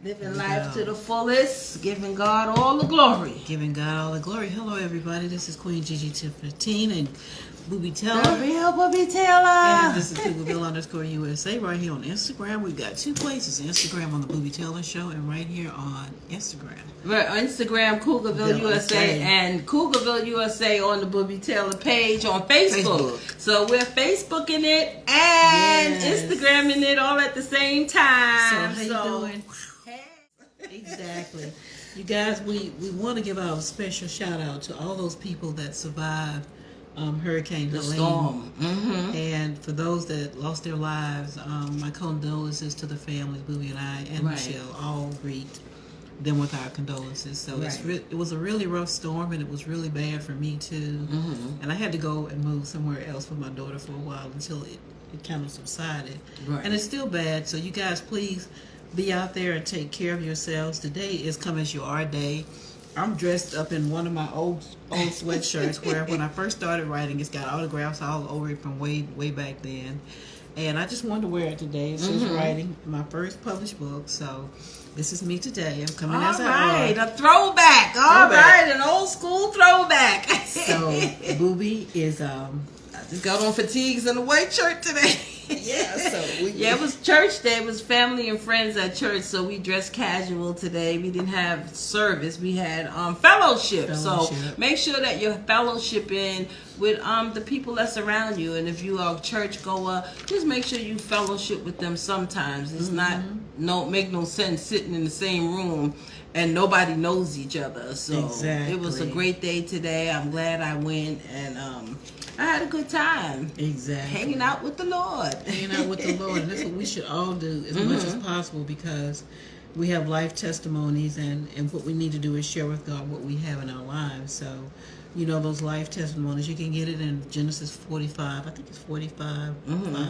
Living life to the fullest, giving God all the glory. Giving God all the glory. Hello, everybody. This is Queen Gigi Tiff15 and Booby Taylor. The real Booby Taylor. And this is Cougarville_USA. Right here on Instagram. We've got two places. Instagram on the Booby Taylor Show and right here on Instagram. We're on Instagram, Cougarville USA, and Cougarville USA on the Booby Taylor page on Facebook. So we're Facebooking it and Instagramming it all at the same time. So how you doing? Exactly. You guys, we want to give out a special shout out to all those people that survived Hurricane Helene. Storm. And for those that lost their lives, my condolences to the families. Booby and I and Michelle all greet them with our condolences. So it was a really rough storm, and it was really bad for me too. And I had to go and move somewhere else with my daughter for a while until it kind of subsided. And it's still bad. So you guys, please be out there and take care of yourselves. Today is Come As You Are Day. I'm dressed up in one of my old sweatshirts where when I first started writing, it's got autographs all over it from way back then. And I just wanted to wear it today. It's just writing my first published book. So this is me today. I'm coming as I are. A throwback. All right, an old school throwback. So Booby is I just got on fatigues and a white shirt today. It was church day. It was family and friends at church, so we dressed casual today. We didn't have service. We had fellowship. So make sure that you're fellowshipping with the people that's around you. And if you are a church goer, just make sure you fellowship with them sometimes. It's make no sense sitting in the same room and nobody knows each other. So it was a great day today. I'm glad I went, and I had a good time. Exactly. Hanging out with the Lord. Hanging out with the Lord. And that's what we should all do as much as possible, because we have life testimonies, and what we need to do is share with God what we have in our lives. So, you know, those life testimonies, you can get it in Genesis 45. I think it's 45. 5.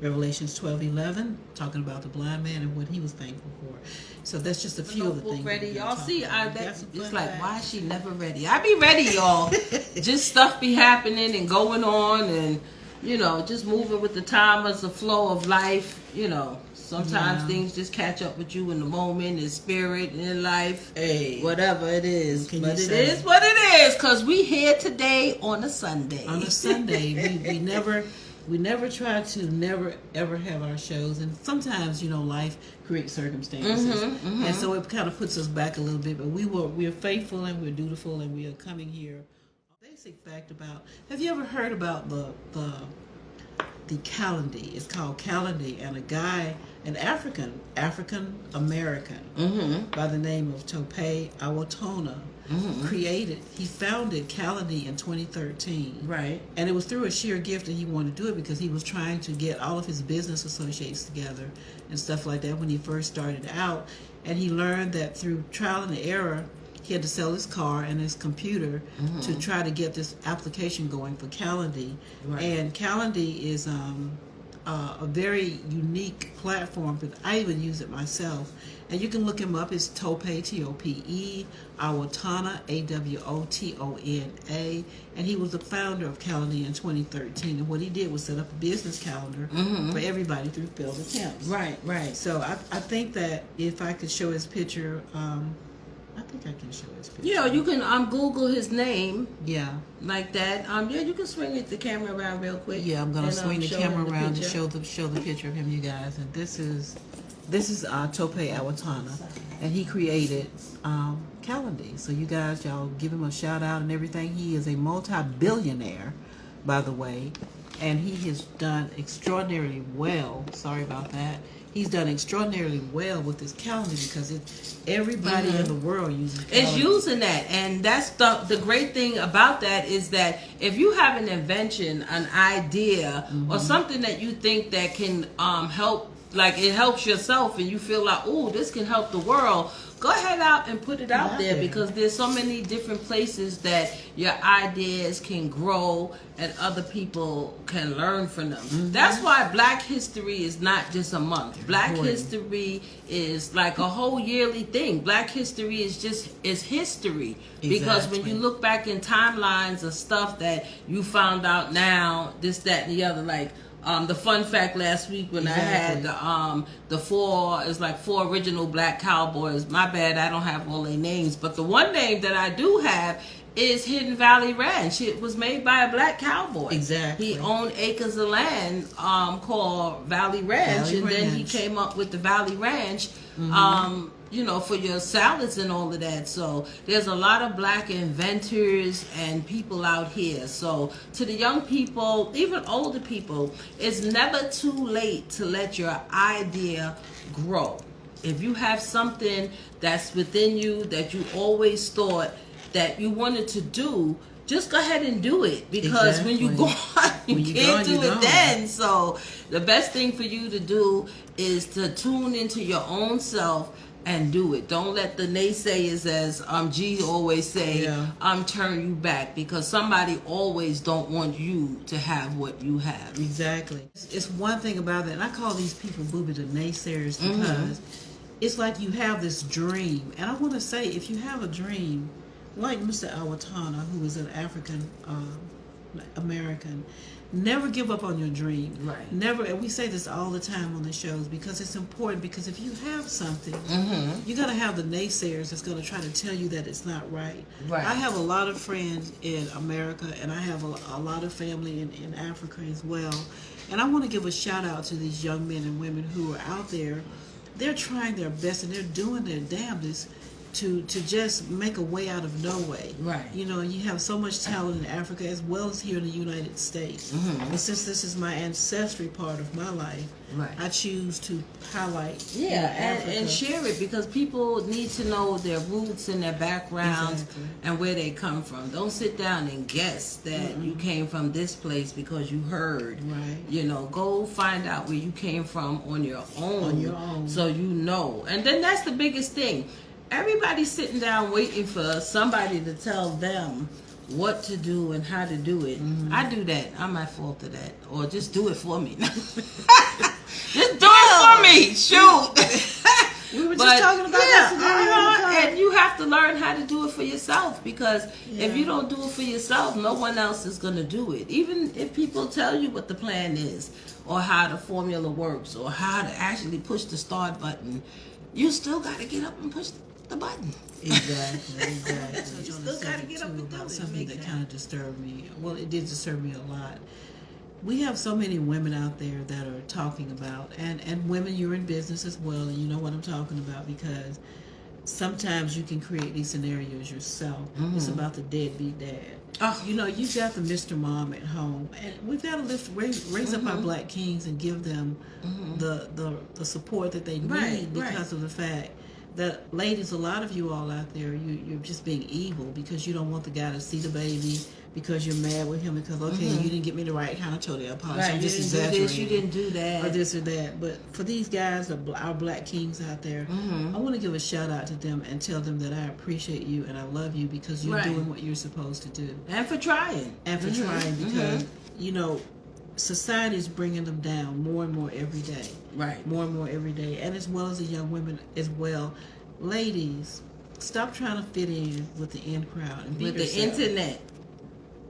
Revelations 12:11, talking about the blind man and what he was thankful for. So that's just a few of the things. Ready, y'all see? It's like, why is she never ready? I be ready, y'all. Just stuff be happening and going on, and you know, just moving with the timers, the flow of life. You know, sometimes things just catch up with you in the moment, in spirit, in life, whatever it is. But it is what it is, because we here today on a Sunday. On a Sunday, we never try to ever have our shows, and sometimes, you know, life creates circumstances, and so it kind of puts us back a little bit. But we're faithful and we're dutiful, and we are coming here. A basic fact about: have you ever heard about the Kalindi? It's called Kalindi, and a guy, an African American by the name of Tope Awotona. He founded Kalindi in 2013. Right. And it was through a sheer gift that he wanted to do it, because he was trying to get all of his business associates together and stuff like that when he first started out. And he learned that through trial and error, he had to sell his car and his computer to try to get this application going for Kalindi. And Kalindi is a very unique platform, but I even use it myself. And you can look him up. It's Tope, Tope, Awotona, Awotona. And he was the founder of Kalindi in 2013. And what he did was set up a business calendar for everybody through failed attempts. Right. So I think that if I could show his picture, I think I can show his picture. You know, you can Google his name. Yeah. Like that. You can swing the camera around real quick. Yeah, I'm gonna swing the camera around and show the picture of him, you guys. And this is Tope Awotona, and he created Kalindi. So you guys, y'all give him a shout out and everything. He is a multi-billionaire, by the way, and he has done extraordinarily well. Sorry about that. He's done extraordinarily well with this Kalindi, because everybody in the world uses Kalindi. It's using that, and that's the great thing about that is that if you have an invention, an idea, or something that you think that can help, like it helps yourself, and you feel like, oh, this can help the world, go ahead out and put it out there, because there's so many different places that your ideas can grow and other people can learn from them. That's why Black History is not just a month. Black History is like a whole yearly thing. Black History is history. Because when you look back in timelines of stuff that you found out now, this, that, and the other, like the fun fact last week when I had the four original black cowboys. My bad, I don't have all their names, but the one name that I do have is Hidden Valley Ranch. It was made by a black cowboy. Exactly. He owned acres of land called Valley Ranch, then he came up with the Valley Ranch. For your salads and all of that. So there's a lot of black inventors and people out here. So to the young people, even older people, it's never too late to let your idea grow. If you have something that's within you that you always thought that you wanted to do, just go ahead and do it, because when you go on, you can't do it then. So the best thing for you to do is to tune into your own self and do it. Don't let the naysayers, as G always say, turn you back, because somebody always don't want you to have what you have. Exactly. It's one thing about that, and I call these people, Booby, the naysayers, because it's like you have this dream. And I want to say, if you have a dream, like Mr. Awatana, who is an African American, never give up on your dream. Right. Never, and we say this all the time on the shows, because it's important, because if you have something, you're going to have the naysayers that's going to try to tell you that it's not right. Right. I have a lot of friends in America, and I have a lot of family in Africa as well. And I want to give a shout out to these young men and women who are out there. They're trying their best, and they're doing their damnedest to just make a way out of no way. Right. You know, you have so much talent in Africa as well as here in the United States. And since this is my ancestry part of my life, I choose to highlight and share it, because people need to know their roots and their backgrounds and where they come from. Don't sit down and guess that you came from this place because you heard. Right. Go find out where you came from on your own. So you know. And then that's the biggest thing. Everybody's sitting down waiting for somebody to tell them what to do and how to do it. I do that. I'm at fault of that. Or just do it for me. Just do it for me. Shoot. We were just talking about that. And you have to learn how to do it for yourself, because if you don't do it for yourself, no one else is going to do it. Even if people tell you what the plan is, or how the formula works, or how to actually push the start button, you still got to get up and push the button. Exactly. You still got to get up and do it. Something that kind of disturbed me. Well, it did disturb me a lot. We have so many women out there that are talking about, and women, you're in business as well, and you know what I'm talking about, because sometimes you can create these scenarios yourself. It's about the deadbeat dad. You got the Mr. Mom at home, and we've got to raise up our black kings and give them the support that they need, because of the fact that, ladies, a lot of you all out there, you're just being evil because you don't want the guy to see the baby, because you're mad with him because, you didn't get me the right kind of toenail polish. I'm just exaggerating. You didn't do that. Or this or that. But for these guys, our black kings out there, I want to give a shout out to them and tell them that I appreciate you and I love you, because you're doing what you're supposed to do. And for trying. Because, society is bringing them down more and more every day. Right. More and more every day. And as well as the young women as well. Ladies, stop trying to fit in with the in crowd. And be with yourself. The internet.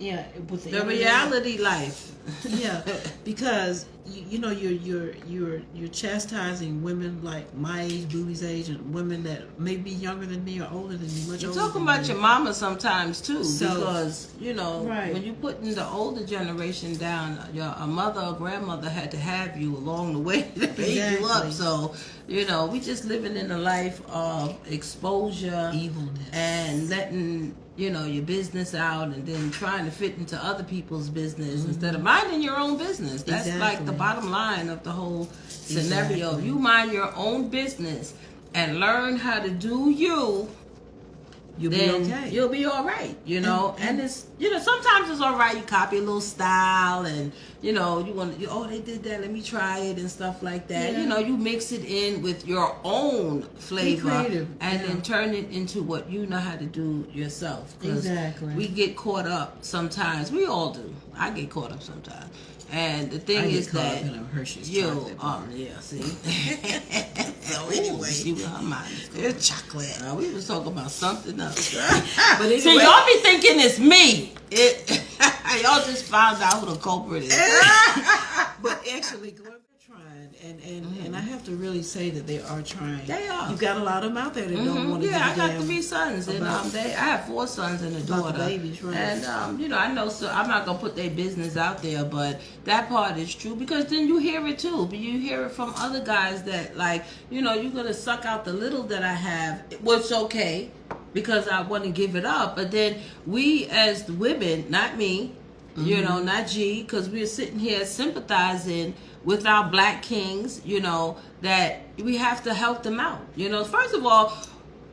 Yeah, with the reality life. Yeah, because you're chastising women like my age, Booby's age, and women that may be younger than me or older than me. You're talking about your mama sometimes too, because when you putting the older generation down, a mother or grandmother had to have you along the way to raise you up. So we just living in a life of exposure, evilness, and letting your business out, and then trying to fit into other people's business instead of minding your own business. That's like the bottom line of the whole scenario. If you mind your own business and learn how to do you, you'll be okay. You'll be all right, and it's, sometimes it's all right. You copy a little style, and you want to, they did that, let me try it, and stuff like that. You mix it in with your own flavor, and then turn it into what you know how to do yourself. Exactly. We get caught up sometimes. We all do. I get caught up sometimes. And the thing is that see. So anyway, she was her mind. It's chocolate. We was talking about something else. But anyway, see, y'all be thinking it's me. Y'all just found out who the culprit is. But actually, they're trying, and I have to really say that they are trying. They are. You've got a lot of them out there that don't want to. Yeah, I got 3 sons, and I have 4 sons and a daughter. The babies, right? And I know. So I'm not gonna put their business out there, but that part is true because then you hear it too. But you hear it from other guys that like, you're gonna suck out the little that I have, which okay, because I want to give it up. But then we as the women, not me, not G, because we're sitting here sympathizing with our black kings, that we have to help them out. First of all,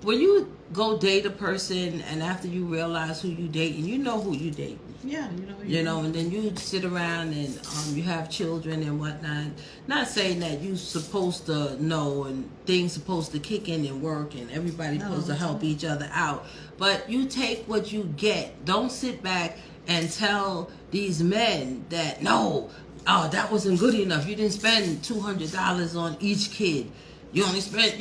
when you go date a person and after you realize who you date and you know who you date. Yeah, and then you sit around and you have children and whatnot. Not saying that you're supposed to know and things supposed to kick in and work and everybody's supposed to help each other out. But you take what you get. Don't sit back and tell these men that no, that wasn't good enough. You didn't spend $200 on each kid. You only spent,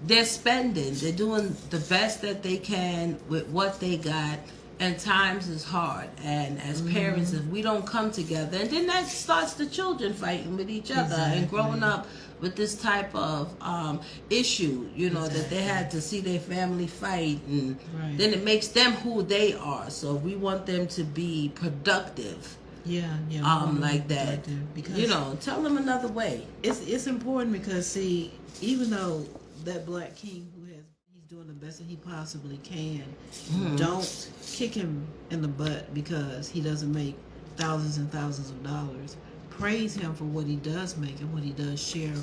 they're spending. They're doing the best that they can with what they got. And times is hard. And as parents, if we don't come together, and then that starts the children fighting with each other and growing up with this type of issue, that they had to see their family fight. And then it makes them who they are. So we want them to be productive. Yeah, like that. Because, tell them another way. It's important because, see, even though that black king he's doing the best that he possibly can, don't kick him in the butt because he doesn't make thousands and thousands of dollars. Praise him for what he does make and what he does share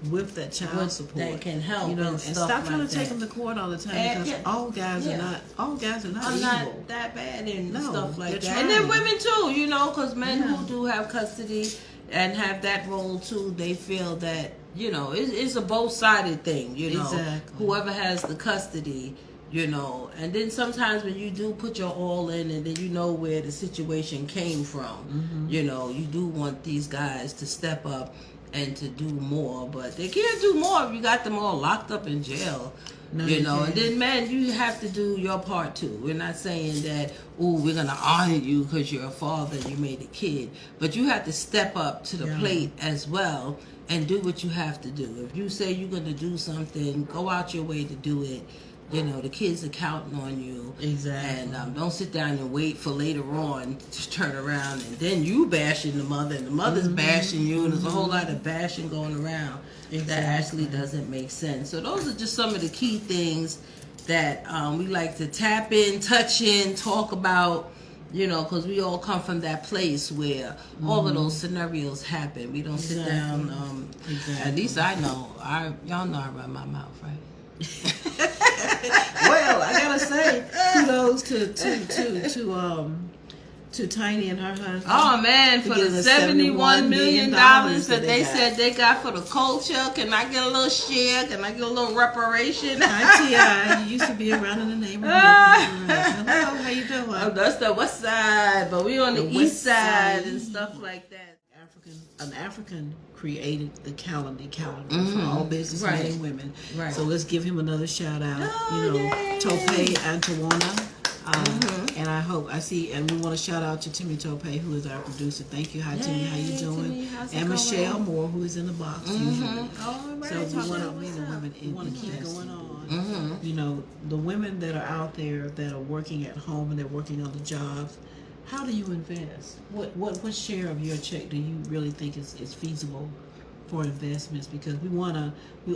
with that child support that can help, and stop trying to take him to court all the time because all guys are not evil. Not that bad and stuff like that. Trying. And then women too, because men who do have custody and have that role too, they feel that it's a both-sided thing. Exactly. Whoever has the custody. And then sometimes when you do put your all in and then where the situation came from, you do want these guys to step up and to do more, but they can't do more if you got them all locked up in jail. No, and then men, you have to do your part too. We're not saying that, we're going to honor you because you're a father and you made a kid, but you have to step up to the plate as well and do what you have to do. If you say you're going to do something, go out your way to do it. The kids are counting on you. Exactly. And don't sit down and wait for later on to turn around and then you bashing the mother and the mother's bashing you and there's a whole lot of bashing going around that actually doesn't make sense. So those are just some of the key things that we like to tap in, touch in, talk about, because we all come from that place where all of those scenarios happen. We don't sit down. At least I know. Y'all know I run my mouth, right? Well, I gotta say, kudos to Tiny and her husband. Oh man, for the $71 million that they said they got for the culture. Can I get a little share? Can I get a little reparation? Hi, T.I. You used to be around in the neighborhood. Hello, how you doing? That's the west side, but we on the east side and stuff like that. An African created the calendar for all businessmen and women. Right. So let's give him another shout out. Tope Antowana. And I see, and we want to shout out to Timmy Tope, who is our producer. Thank you. Hi, Timmy. How you doing? And Michelle Moore, who is in the box usually. So we want to keep going on. The women that are out there that are working at home and they're working on the jobs. How do you invest? What share of your check do you really think is feasible for investments? Because we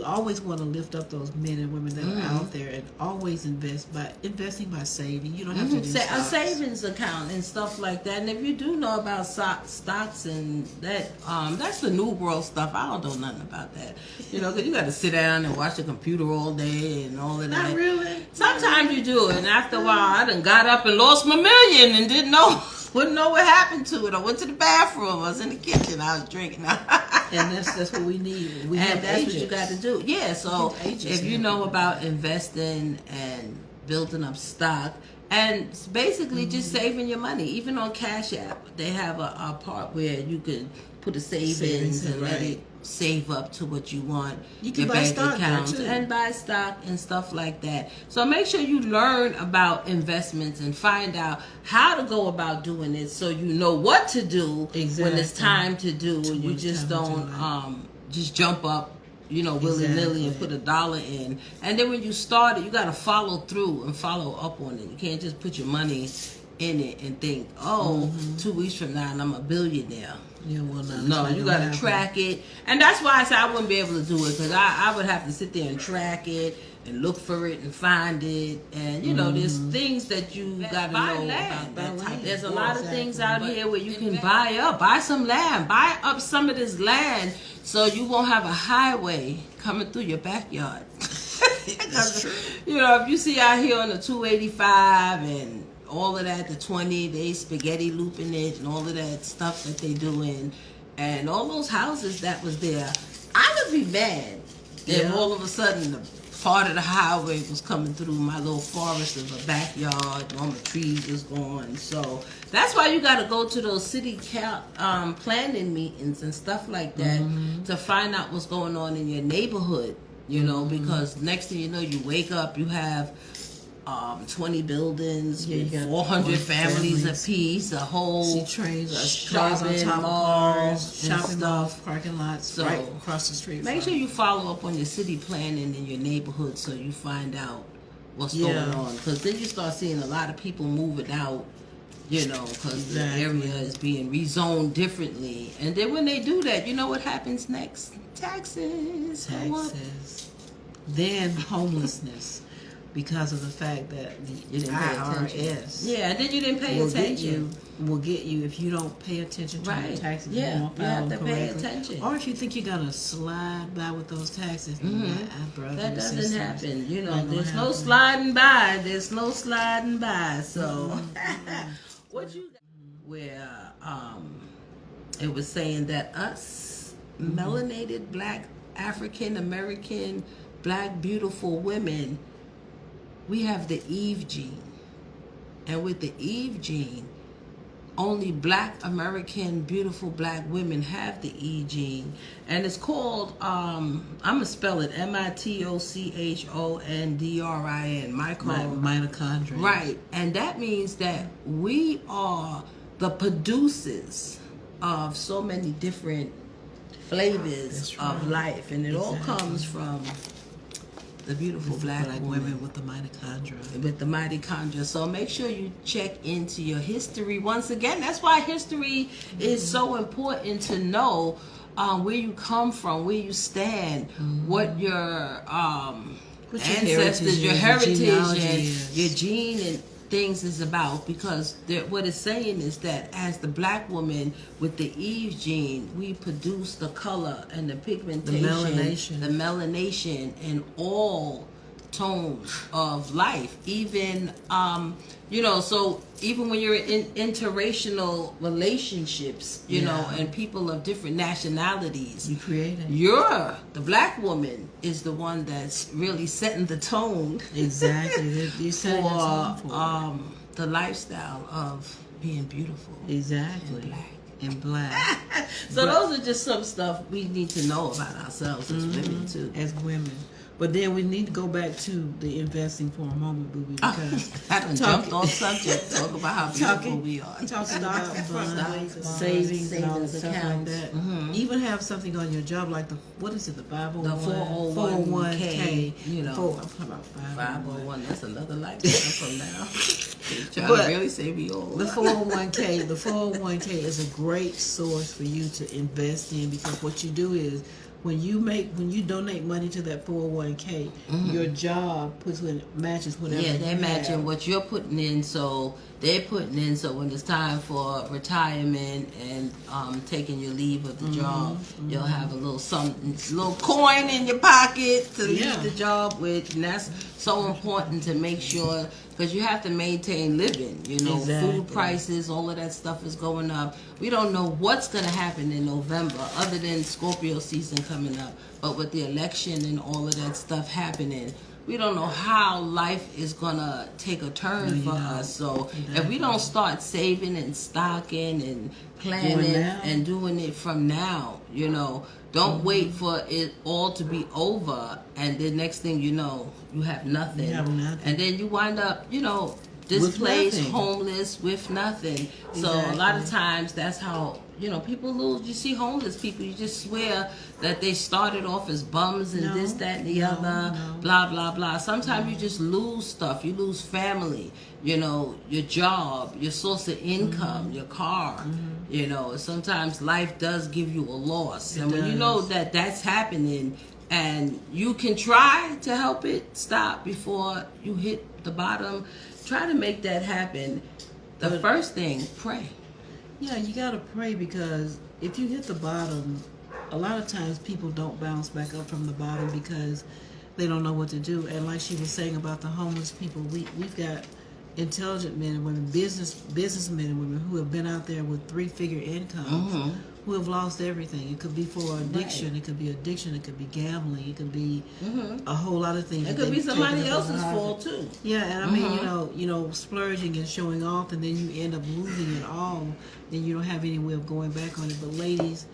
always want to lift up those men and women that are out there and always investing by saving. You don't have to do a savings account and stuff like that. And if you do know about stocks and that, that's the new world stuff. I don't know nothing about that. Because you got to sit down and watch the computer all day and all of that. Not really. Sometimes you do, and after a while, I done got up and lost my million and wouldn't know what happened to it. I went to the bathroom. I was in the kitchen. I was drinking. And that's what we need. That's what you got to do. Yeah, so if you know about investing and building up stock and basically just saving your money, even on Cash App, they have a part where you could put a savings and let it save up to what you want. You can your buy bank stock there, accounts too. and buy stock and stuff like that. So make sure you learn about investments and find out how to go about doing it, so you know what to do when it's time to do. And you just don't just jump up, willy-nilly and put $1 in. And then when you start it, you got to follow through and follow up on it. You can't just put your money in it and think, 2 weeks from now and I'm a billionaire. Yeah, well, No, you got to track it. And that's why I said I wouldn't be able to do it, because I would have to sit there and track it and look for it and find it. And, there's things that you got to know about that type. There's a lot of things out here where you can buy some land. Buy up some of this land so you won't have a highway coming through your backyard. That's true. If you see out here on the 285 and all of that, the 20, they spaghetti looping it and all of that stuff that they doing, and all those houses that was there, I would be mad if all of a sudden the part of the highway was coming through my little forest of a backyard and all my trees was gone. So that's why you got to go to those city planning meetings and stuff like that to find out what's going on in your neighborhood, because next thing you know, you wake up, you have 20 buildings with 400 families apiece, a whole cars on top of cars, shopping malls, stuff. parking lots, So right across the street. Make sure you follow up on your city planning in your neighborhood so you find out what's going on. Because then you start seeing a lot of people moving out, because the area is being rezoned differently. And then when they do that, you know what happens next? Taxes. Then homelessness. Because of the fact that the IRS, and then you didn't pay attention. Will get you if you don't pay attention to your taxes. Yeah, you have to pay attention. Or if you think you're gonna slide by with those taxes, that doesn't happen. There's no sliding by. There's no sliding by. So, what you got? Where it was saying that us melanated Black African American Black beautiful women, we have the Eve gene. And with the Eve gene, only Black American beautiful Black women have the E gene. And it's called, I'm going to spell it, mitochondrion, mitochondria. Right. And that means that we are the producers of so many different flavors of life. And it all comes from the beautiful black women with the mitochondria. With the mitochondria. So make sure you check into your history. Once again, that's why history is so important to know where you come from, where you stand, what your ancestors, your heritage and your gene and things is about, because what it's saying is that as the Black woman with the Eve gene, we produce the color and the pigmentation, the melanation in all tones of life. Even so even when you're in interracial relationships, you know, and people of different nationalities, you create it. The Black woman is the one that's really setting the tone. Exactly. You for the lifestyle of being beautiful. Exactly. And black. So those are just some stuff we need to know about ourselves as women too. As women. But then we need to go back to the investing for a moment, Booby, because I done jumped off subject. Talk about how beautiful we are. Talking about bonds, savings and all that stuff like that. Even have something on your job like the 401k. You know, I'm talking about 501. That's another lifetime from now. Trying to really say we old. The 401k is a great source for you to invest in, because what you do is, when you donate money to that 401k, your job matches whatever. Yeah, they're matching what you're putting in, so they're putting in. So when it's time for retirement and taking your leave of the job, you'll have a little coin in your pocket to leave the job with, and that's so important to make sure, because you have to maintain living. You know, food prices, all of that stuff is going up. We don't know what's going to happen in November, other than Scorpio season coming up. But with the election and all of that stuff happening, we don't know how life is gonna take a turn for us. So if we don't start saving and stocking and planning and doing it from now, don't wait for it all to be over, and the next thing you know, you have nothing. And then you wind up, displaced, homeless, with nothing. So a lot of times that's how, people lose. You see homeless people, you just swear that they started off as bums and this, that, and the other, blah, blah, blah. Sometimes you just lose stuff. You lose family, your job, your source of income, your car. Sometimes life does give you a loss. And when you know that that's happening, and you can try to help it stop before you hit the bottom, try to make that happen. The first thing, pray. Yeah, you got to pray, because if you hit the bottom, a lot of times people don't bounce back up from the bottom because they don't know what to do. And like she was saying about the homeless people, we've got intelligent men and women, businessmen and women who have been out there with 3-figure incomes, who have lost everything. It could be for addiction, it could be addiction, it could be gambling, it could be a whole lot of things. It could be somebody else's fault too. Yeah, and I mean, splurging and showing off, and then you end up losing it all, then you don't have any way of going back on it. But ladies,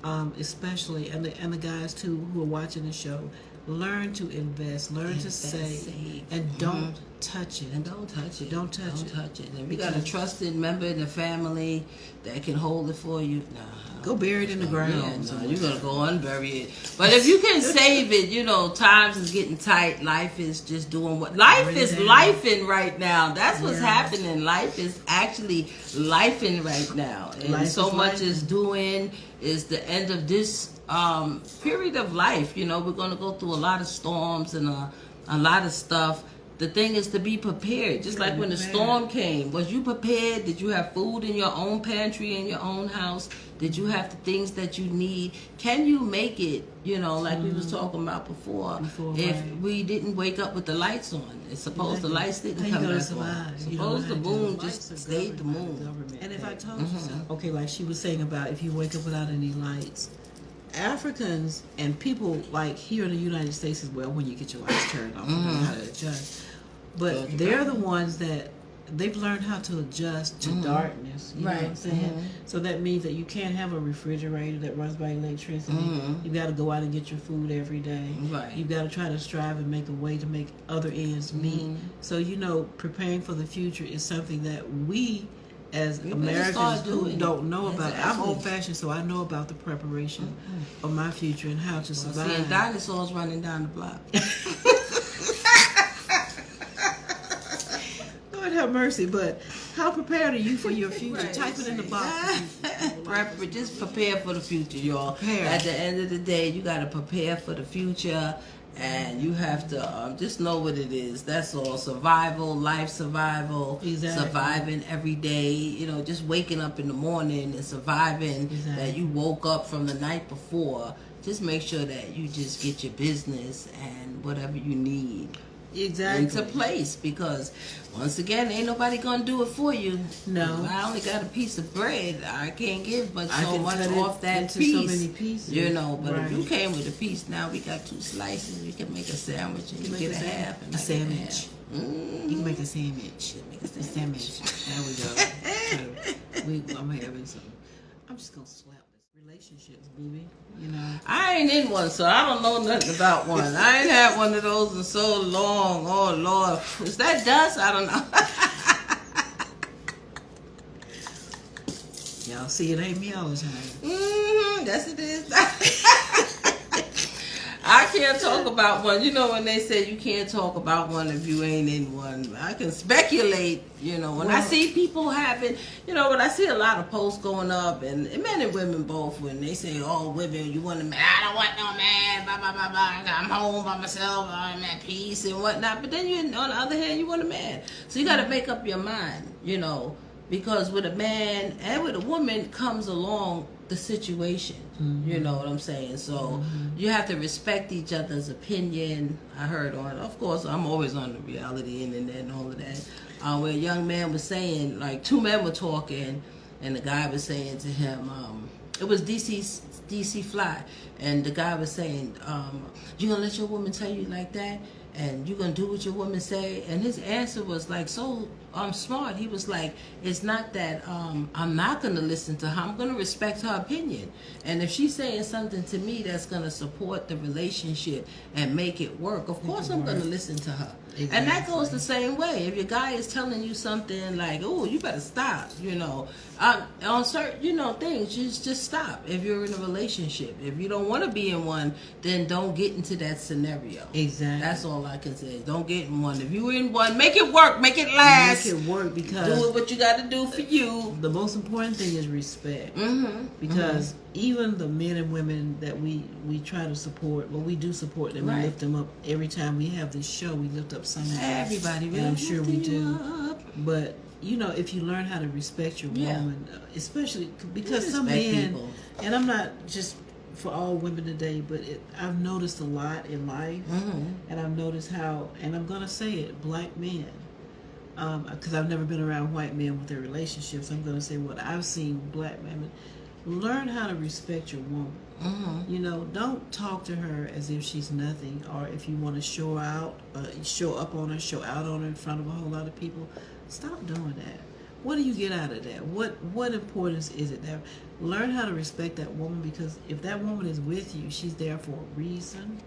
especially, and the guys too who are watching the show, learn to invest, learn to save, and don't touch it. And don't touch it. Don't touch it. And we got a trusted member in the family that can hold it for you. Go bury it in the ground. Yeah, you're going to go unbury it. But if you can save it, times is getting tight. Life is just doing what... Life is lifing right now. That's what's happening. Life is actually lifing right now. And so much is doing is the end of this period of life. We're going to go through a lot of storms and a lot of stuff. The thing is to be prepared. Just like when the storm came, was you prepared? Did you have food in your own pantry, in your own house? Did you have the things that you need? Can you make it, like we was talking about before if we didn't wake up with the lights on? It's supposed the lights didn't come back on. Suppose the moon just stayed the moon. And if I told you so, okay, like she was saying about if you wake up without any lights, Africans and people like here in the United States as well, when you get your lights turned off, you know how to adjust. But they're the ones that they've learned how to adjust to darkness. You know what I'm saying? So that means that you can't have a refrigerator that runs by electricity. You've got to go out and get your food every day. Right. You've got to try to strive and make a way to make other ends meet. So, preparing for the future is something that we as Americans who don't know about. I'm old-fashioned, so I know about the preparation of my future and how to survive. Seeing dinosaurs running down the block. Lord have mercy, but how prepared are you for your future? Type it in the box. Just prepare for the future, y'all. At the end of the day, you got to prepare for the future. And you have to just know what it is. That's all. Survival, life survival, surviving every day. Just waking up in the morning and surviving that you woke up from the night before. Just make sure that you just get your business and whatever you need into place, because once again, ain't nobody gonna do it for you. No, I only got a piece of bread. I can't give but so much off that piece. So many pieces, But if you came with a piece, now we got 2 slices. We can make a sandwich and you get a half. And a sandwich. You can make a sandwich. A sandwich. There we go. I'm having some. I'm just gonna slap this relationships, booby. I ain't in one, so I don't know nothing about one. I ain't had one of those in so long. Oh Lord, is that dust? I don't know. Y'all see, it ain't me all the time. Yes, it is. I can't talk about one. When they say you can't talk about one if you ain't in one. I can speculate, when I see people having, when I see a lot of posts going up, and men and women both, when they say, oh, women, you want a man, I don't want no man, blah, blah, blah, blah, I'm home by myself, I'm at peace and whatnot. But then on the other hand, you want a man. So you got to make up your mind, because with a man and with a woman comes along the situation. You know what I'm saying? So you have to respect each other's opinion. I heard of course, I'm always on the reality internet and all of that, where a young man was saying, like 2 men were talking, and the guy was saying to him, it was DC Fly, and the guy was saying, you gonna let your woman tell you like that? and you gonna do what your woman say? And his answer was like so smart. He was like, it's not that I'm not gonna listen to her. I'm gonna respect her opinion, and if she's saying something to me that's gonna support the relationship and make it work, of course I'm gonna listen to her. Exactly. And that goes the same way. If your guy is telling you something like, "Oh, you better stop," on certain things, just stop. If you're in a relationship, if you don't want to be in one, then don't get into that scenario. Exactly. That's all I can say. Don't get in one. If you're in one, make it work. Make it last. Make it work, because do what you got to do for you. The most important thing is respect. Mm-hmm. Because even the men and women that we try to support, well, we do support them. We lift them up every time we have this show. We lift up someone. Everybody, and I'm sure we do. But if you learn how to respect your woman, especially because some men, and I'm not just for all women today, but I've noticed a lot in life, and I've noticed how, and I'm gonna say it, black men, because I've never been around white men with their relationships. I'm gonna say what I've seen black men. Learn how to respect your woman. Don't talk to her as if she's nothing, or if you want to show up on her, show out on her in front of a whole lot of people. Stop doing that. What do you get out of that? What importance is it there? Learn how to respect that woman, because if that woman is with you, she's there for a reason.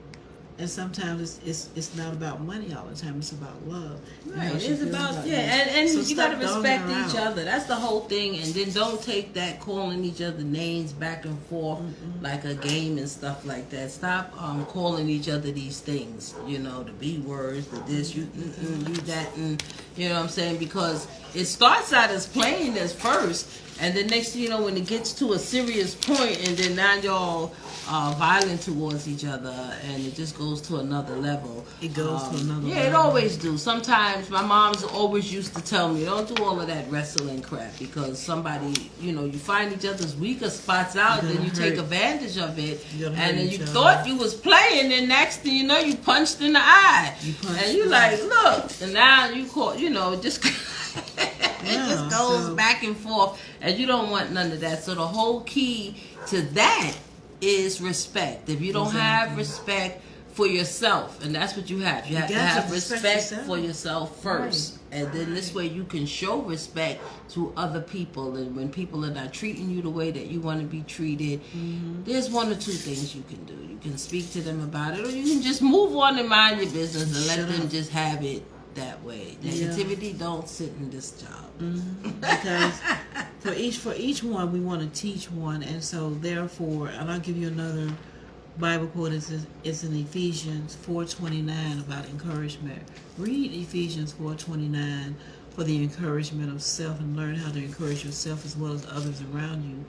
And sometimes it's not about money all the time. It's about love. Right. It's about and so you got to respect each other. That's the whole thing. And then don't take that calling each other names back and forth like a game and stuff like that. Stop calling each other these things. The B words, the this, you that, and you know what I'm saying? Because it starts out as playing as first, and then next thing you know, when it gets to a serious point, and then now y'all violent towards each other, and it just goes to another level. It goes to another level. Yeah, it always do. Sometimes my mom's always used to tell me, don't do all of that wrestling crap, because somebody, you find each other's weaker spots out, then you take advantage of it, and then you thought you was playing, and next thing you know, you punched in the eye. And you like, look, and now you caught, just... it just goes back and forth, and you don't want none of that. So the whole key to that is respect. If you don't have respect for yourself, and that's what you have to have respect for yourself first, and then this way you can show respect to other people. And when people are not treating you the way that you want to be treated, there's one or two things you can do. You can speak to them about it, or you can just move on and mind your business and let them just have it that way. Negativity don't sit in this job. Because for each one we want to teach one, and so therefore, and I'll give you another Bible quote. It's in Ephesians 4:29 about encouragement. Read Ephesians 4:29 for the encouragement of self, and learn how to encourage yourself as well as others around you,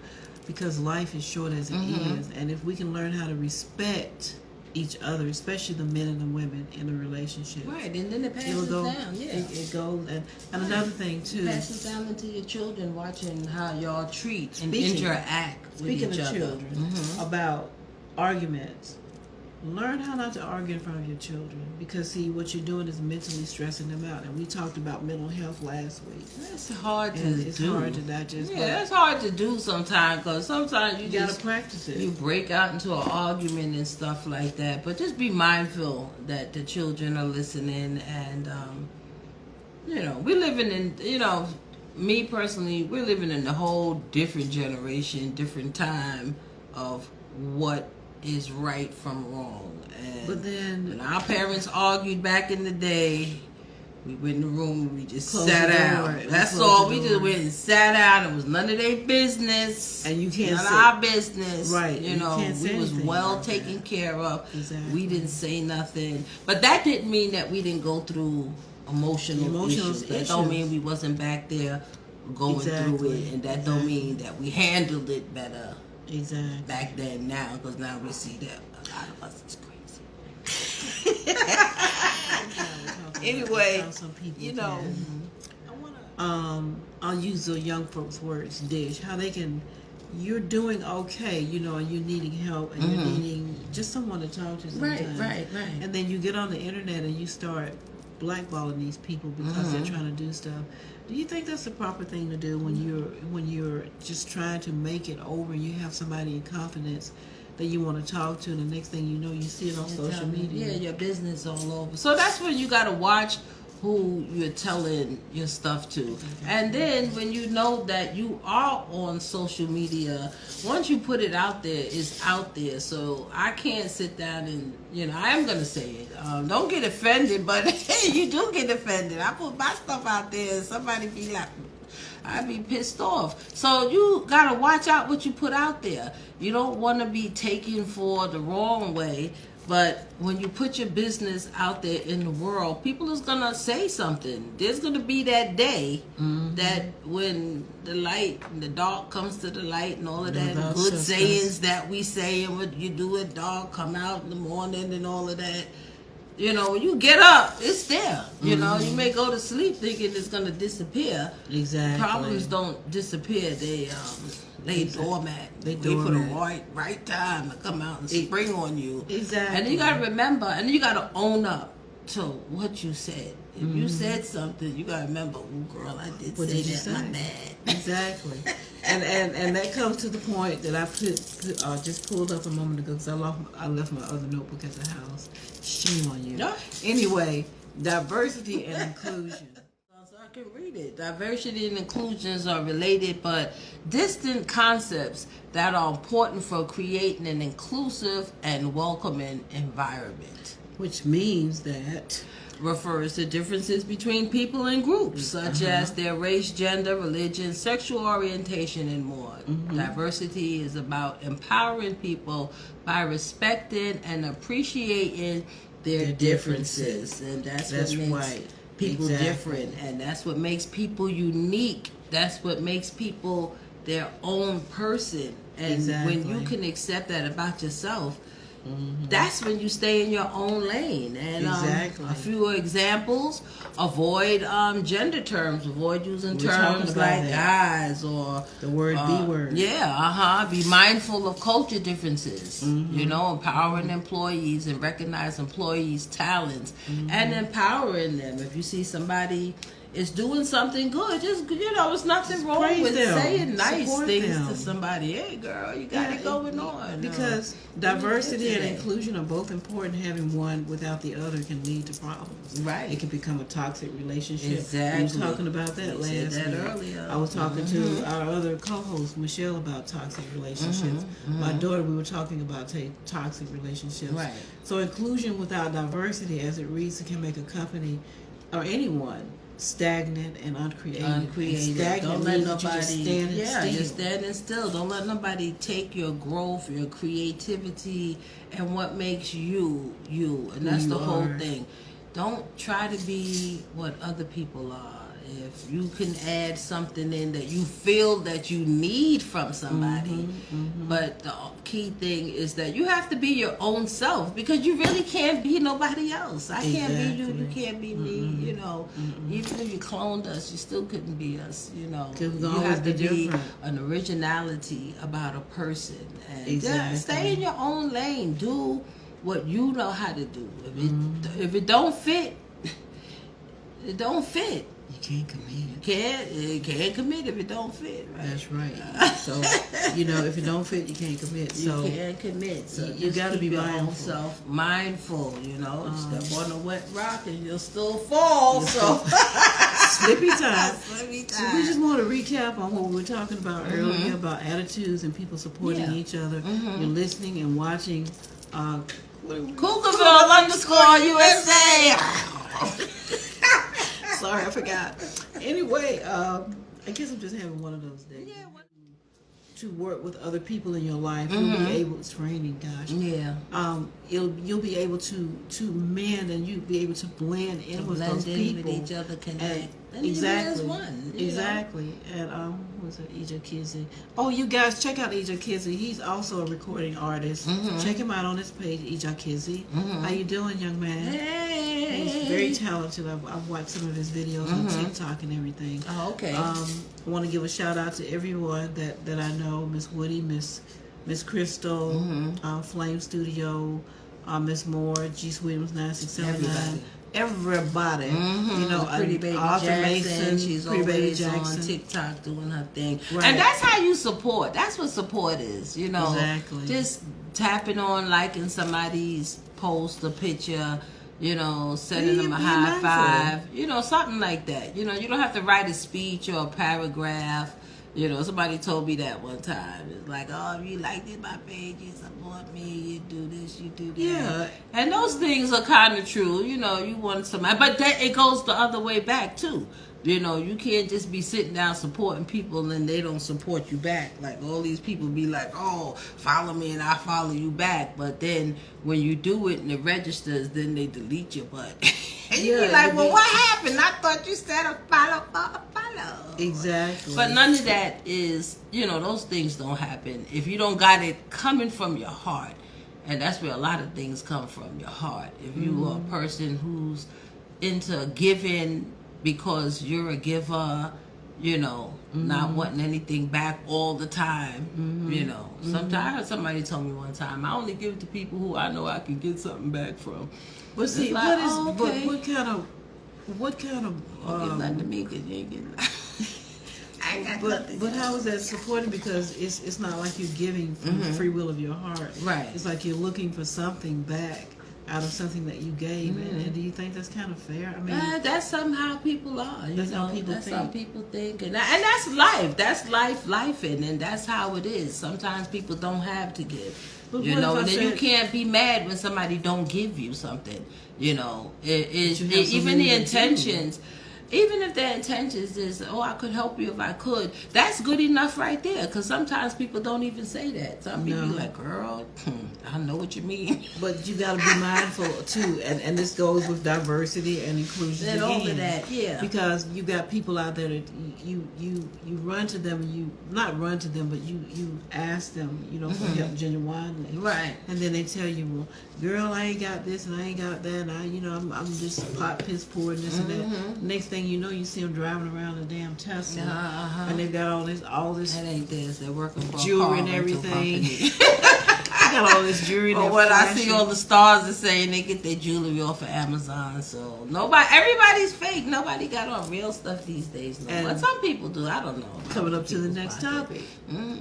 because life is short as it is, and if we can learn how to respect each other, especially the men and the women in a relationship. Right, and then it passes down. Yeah, it goes, and another thing too. It passes down into your children, watching how y'all treat and interact with each other. Speaking of children, about arguments, learn how not to argue in front of your children, because see, what you're doing is mentally stressing them out. And we talked about mental health last week. That's hard to do. It's hard to digest. Yeah, that's hard to do sometimes, because sometimes you gotta practice it. You break out into an argument and stuff like that. But just be mindful that the children are listening, and we're living in, me personally, we're living in a whole different generation, different time of what is right from wrong. And but then when our parents argued back in the day, we went in the room and we just sat down. That's all. We just went and sat down. It was none of their business. And you can't say our business. Right. We was well taken care of. Exactly. We didn't say nothing. But that didn't mean that we didn't go through emotional issues. That don't mean we wasn't back there going through it. And that don't mean that we handled it better. Exactly. Back then, now, because now we see that a lot of us is crazy. Anyway, I'll use the young folks' words, Dish. How they can, you're doing okay, and you're needing help, and you're needing just someone to talk to sometimes. Right. And then you get on the internet and you start blackballing these people because they're trying to do stuff. Do you think that's the proper thing to do when you're just trying to make it over and you have somebody in confidence that you want to talk to, and the next thing you know, you see it on social media. Yeah, your business all over. So that's when you got to watch who you're telling your stuff to. And then when you know that you are on social media, once you put it out there, it's out there. So I can't sit down and, I am going to say it. Don't get offended, but you do get offended. I put my stuff out there and somebody be like, I'd be pissed off. So you got to watch out what you put out there. You don't want to be taken for the wrong way. But when you put your business out there in the world, people is going to say something. There's going to be that day that when the light and the dark comes to the light and all of that good sayings that we say and what you do at dark, come out in the morning and all of that. When you get up, it's there. You may go to sleep thinking it's going to disappear. Exactly. Problems don't disappear. They doormat. They wait for the right time to come out and spring on you. Exactly. And you got to remember, and you got to own up to what you said. If you said something, you got to remember, oh, girl, I did say that. My bad. Exactly. and that comes to the point that I just pulled up a moment ago because I left my other notebook at the house. Shame on you. No. Anyway, diversity and inclusion. I can read it. Diversity and inclusions are related but distant concepts that are important for creating an inclusive and welcoming environment. Which means that refers to differences between people and groups, such as their race, gender, religion, sexual orientation, and more. Diversity is about empowering people by respecting and appreciating their differences. And that's what makes people different. And that's what makes people unique. That's what makes people their own person. And when you can accept that about yourself, that's when you stay in your own lane. And a few examples: avoid gender terms. Avoid using terms like guys or the word B word. Be mindful of culture differences. Empowering employees and recognize employees' talents and empowering them. If you see somebody is doing something good, just it's nothing wrong with saying nice things to somebody. Hey girl, you got it going on. Because diversity and inclusion are both important. Having one without the other can lead to problems. Right. It can become a toxic relationship. Exactly. We was talking about that last week. Earlier. I was talking to our other co-host, Michelle, about toxic relationships. My daughter, we were talking about toxic relationships. Right. So inclusion without diversity, as it reads, can make a company or anyone stagnant and uncreative. Stagnant. Don't let nobody. Just standing still. Don't let nobody take your growth, your creativity, and what makes you. And that's the whole thing. Don't try to be what other people are. If you can add something in that you feel that you need from somebody, but the key thing is that you have to be your own self, because you really can't be nobody else. I can't be you, you can't be me, Even if you cloned us, you still couldn't be us, You have to be an originality about a person. And stay in your own lane. Do what you know how to do. If it don't fit, it don't fit. You can't commit. You can't commit if it don't fit, right? That's right. So, if it don't fit, you can't commit. So you can't commit. So you got to be mindful. Step on a wet rock and you'll still fall. Slippy time. Slippy time. So we just want to recap on what we were talking about earlier about attitudes and people supporting each other. You're listening and watching. Cougarville_USA. Sorry, I forgot. Anyway, I guess I'm just having one of those days. To work with other people in your life, you'll be able. It's raining, gosh. Yeah. You'll be able to mend, and you'll be able to blend in with those people. With each other, connect. Exactly. And what was it, Ija Kizzy? Oh, you guys check out Ija Kizzy. He's also a recording artist. Check him out on his page, Ija Kizzy. How you doing, young man? Hey. He's very talented. I've watched some of his videos on TikTok and everything. Oh, okay. I want to give a shout out to everyone that I know: Miss Woody, Miss Crystal, Flame Studio, Miss Moore, G Williams 9679. Everybody, Pretty Baby Arthur Jackson. Mason, She's Pretty Baby always Jackson. on TikTok doing her thing, Right. and that's how you support. That's what support is, Exactly. Just tapping on, liking somebody's post or picture, you know, sending them a Be high mindful. five, you know, something like that. You know, you don't have to write a speech or a paragraph. You know, somebody told me that one time. It's like, oh, if you like this my page, you support me, you do this, you do that. Yeah. And those things are kind of true. You know, you want somebody, but that it goes the other way back too. You know, you can't just be sitting down supporting people and they don't support you back. Like all these people be like, oh, follow me and I follow you back. But then when you do it and it registers, then they delete your butt. And you be like, well, what happened? I thought you said a follow. Exactly. But none of that is, you know, those things don't happen if you don't got it coming from your heart. And that's where a lot of things come from, your heart. If you are a person who's into giving because you're a giver, you know, not wanting anything back all the time, you know. Sometimes I heard somebody told me one time, I only give it to people who I know I can get something back from. But see, like, what is? oh, okay. But what kind of? Don't give nothing to me because you ain't getting nothing. I got nothing. But how is that supported? Because it's not like you're giving from the free will of your heart. Right. It's like you're looking for something back out of something that you gave. And do you think that's kind of fair? I mean, that's somehow people are. That's how people think. How people think, and that's life. That's life, and that's how it is. Sometimes people don't have to give. But You what know, if I and then said- you can't be mad when somebody don't give you something. You know, you have even something the to do. intentions. Even if their intentions is, oh, I could help you if I could, that's good enough right there. Because sometimes people don't even say that. Some people be like, girl, I know what you mean. But you got to be mindful too, and this goes with diversity and inclusion And again. all of that, yeah. Because you got people out there that you run to them, you not run to them, but you ask them, you know, for help genuinely, Right. And then they tell you, well, girl, I ain't got this and I ain't got that, and I'm just pot piss poor and this and that. Next thing you know, you see them driving around a damn Tesla, and they've got all this That ain't this. They're working for a jewelry and car rental everything. company. They got all this jewelry. Or they're when I see flashing. all the stars that saying they get their jewelry off of Amazon, so everybody's fake. Nobody got on real stuff these days. No, And but some people do. I don't know. Coming up to the next topic.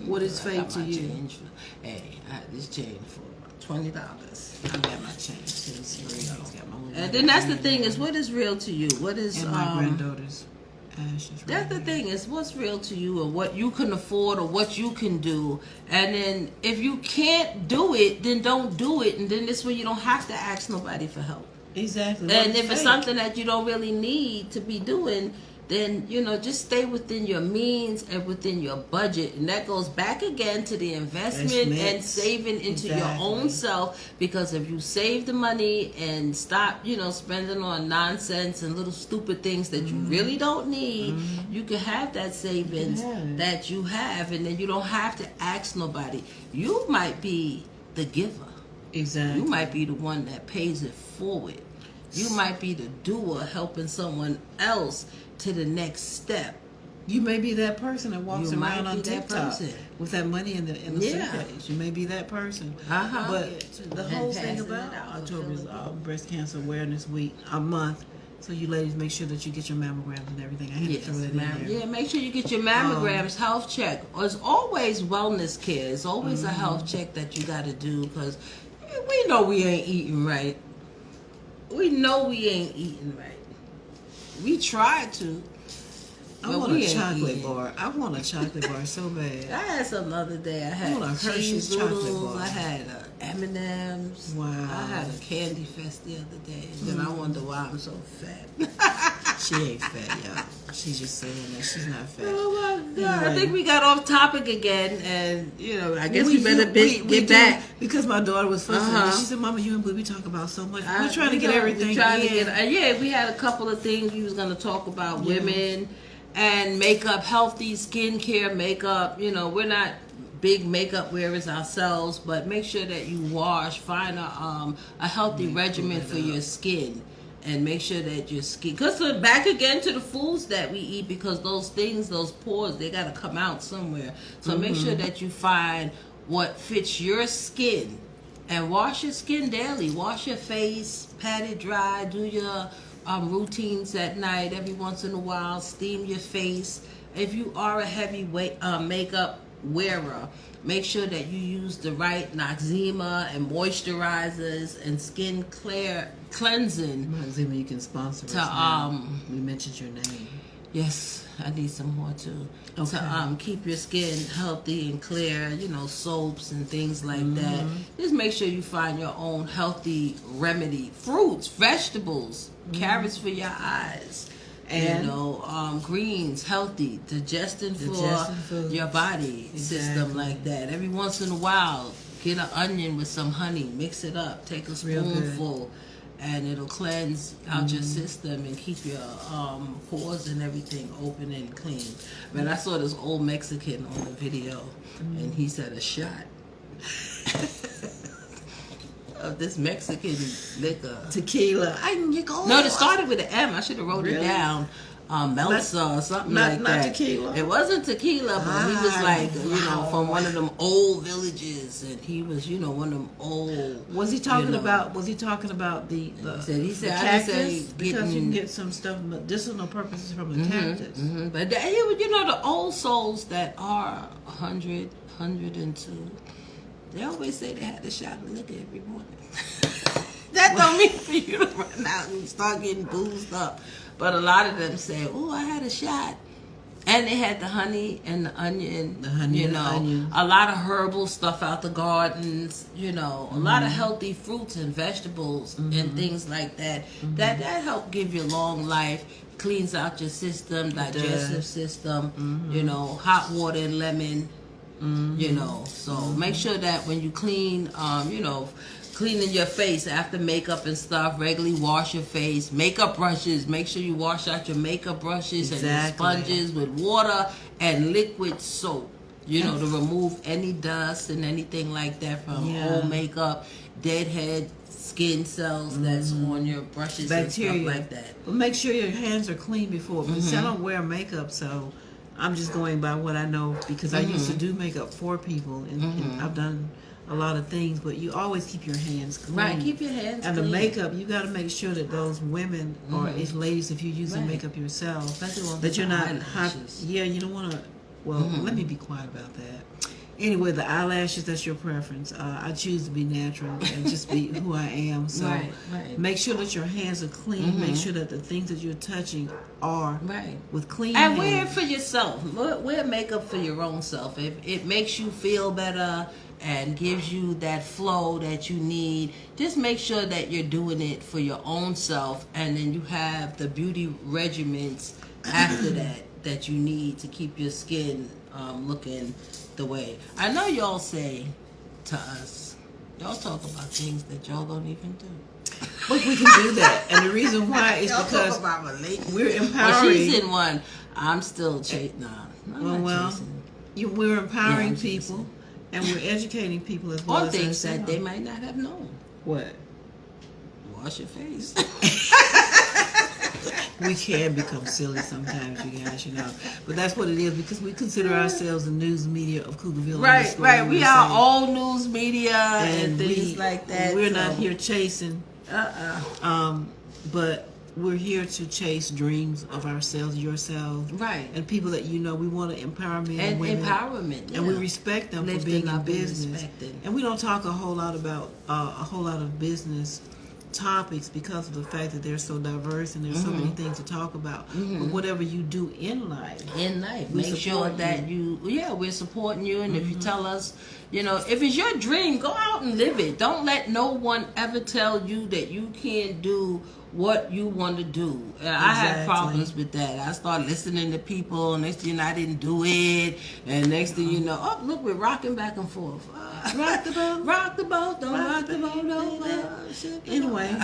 What is I fake got to my you? change for- hey, I had this chain for $20. I got my change. Since got my And then that's the thing is, what is real to you? What is and my granddaughter's ashes. That's the thing is what's real to you or what you can afford or what you can do. And then if you can't do it, then don't do it. And then this way you don't have to ask nobody for help. Exactly. And if it's something that you don't really need to be doing, then, you know, just stay within your means and within your budget. And that goes back again to the investment and saving into your own self. Because if you save the money and stop, you know, spending on nonsense and little stupid things that you really don't need, you can have that savings that you have. And then you don't have to ask nobody. You might be the giver. Exactly. You might be the one that pays it forward. You might be the doer helping someone else to the next step. You may be that person that walks You around might on be that TikTok person. with that money in the suitcase. You may be that person. But the whole thing passing about it out. October is Breast Cancer Awareness Week, a month. So you ladies make sure that you get your mammograms and everything. I had to throw that in there. Yeah, make sure you get your mammograms, health check. There's always wellness care. There's always a health check that you got to do because we know we ain't eating right. We know we ain't eating right. We try to. I want a chocolate bar. I want a chocolate bar so bad. I had some the other day. I had want a Hershey's cheese chocolate doodles. bar. I had M&M's. Wow. I had a candy fest the other day. And then I wonder why I'm so fat. She ain't fat, y'all. She's just saying that she's not fat. Oh my God. Anyway. I think we got off topic again. And, you know, I guess we better we get back. Because my daughter was fussing. She said, Mama, you and Booby talk about so much. We're trying to get everything in. We had a couple of things we was going to talk about. Women and makeup, healthy skincare, makeup. You know, we're not big makeup wearers ourselves, but make sure that you wash. Find a healthy regimen for your skin. And make sure that your skin, because back again to the foods that we eat, because those things, those pores, they got to come out somewhere. So make sure that you find what fits your skin and wash your skin daily. Wash your face, pat it dry, do your routines at night every once in a while, steam your face. If you are a heavyweight makeup wearer, make sure that you use the right Noxzema and moisturizers and skin cleansing. Noxzema, you can sponsor us now. We mentioned your name. Yes, I need some more too. Okay. To keep your skin healthy and clear, you know, soaps and things like that. Just make sure you find your own healthy remedy. Fruits, vegetables, carrots for your eyes. And, you know, greens, healthy, digesting for your body system like that. Every once in a while, get an onion with some honey, mix it up, take a spoonful, and it'll cleanse out your system and keep your pores and everything open and clean. But I saw this old Mexican on the video, and he said a shot of this Mexican liquor. Tequila. No, it started with an M. I should have wrote it down. Melsa or something like that. Not tequila. It wasn't tequila, but he was like, you know, from one of them old villages, and he was, you know, one of them old. Was he talking about? Was he talking about the cactus? Because you can get some stuff medicinal purposes from the cactus. But you know, the old souls that are 100, 102. They always say they had a shot of liquor every morning. That don't mean for you to run out and start getting boozed up. But a lot of them say, "Oh, I had a shot," and they had the honey and the onion. The honey, you know, and the onion. A lot of herbal stuff out the gardens. You know, a lot of healthy fruits and vegetables and things like that. That help give you long life. Cleans out your system, digestive system. You know, hot water and lemon. You know, so make sure that when you clean, you know, cleaning your face after makeup and stuff, regularly wash your face. Makeup brushes, make sure you wash out your makeup brushes and your sponges with water and liquid soap, you know, to remove any dust and anything like that from old makeup, deadhead skin cells that's on your brushes, bacteria, and stuff like that. Well, make sure your hands are clean before, because I don't wear makeup, so I'm just going by what I know, because I used to do makeup for people, and I've done a lot of things, but you always keep your hands clean. Right, keep your hands clean. And the makeup, you got to make sure that those women, or as ladies, if you're using makeup yourself, that you're not hot. Yeah, you don't want to, well, let me be quiet about that. Anyway, the eyelashes, that's your preference. I choose to be natural and just be who I am. So make sure that your hands are clean. Make sure that the things that you're touching are with clean hands. And wear it for yourself. Wear makeup for your own self. If it makes you feel better and gives you that flow that you need, just make sure that you're doing it for your own self, and then you have the beauty regimens after that you need to keep your skin looking the way. I know y'all say to us, y'all talk about things that y'all don't even do. But we can do that, and the reason why is because we're empowering. Well, she's in one. I'm still chasing. We're empowering people, and we're educating people as well on as things that they might not have known. What? Wash your face. We can become silly sometimes, you guys, you know. But that's what it is, because we consider ourselves the news media of Cougarville. Right. We are all news media and things like that. We're not here chasing. But we're here to chase dreams of ourselves, yourselves. Right. And people that you know. We want to empower men and women. Empowerment. And we respect them for being in business. And we don't talk a whole lot about a whole lot of business topics because of the fact that they're so diverse and there's so many things to talk about. But whatever you do in life, make sure that we're supporting you. And if you tell us, you know, if it's your dream, go out and live it. Don't let no one ever tell you that you can't do what you want to do. I had problems with that. I started listening to people, and next thing you know, I didn't do it, and next thing you know, oh look, we're rocking back and forth. Rock the boat, rock the boat, don't rock the boat over. Anyway.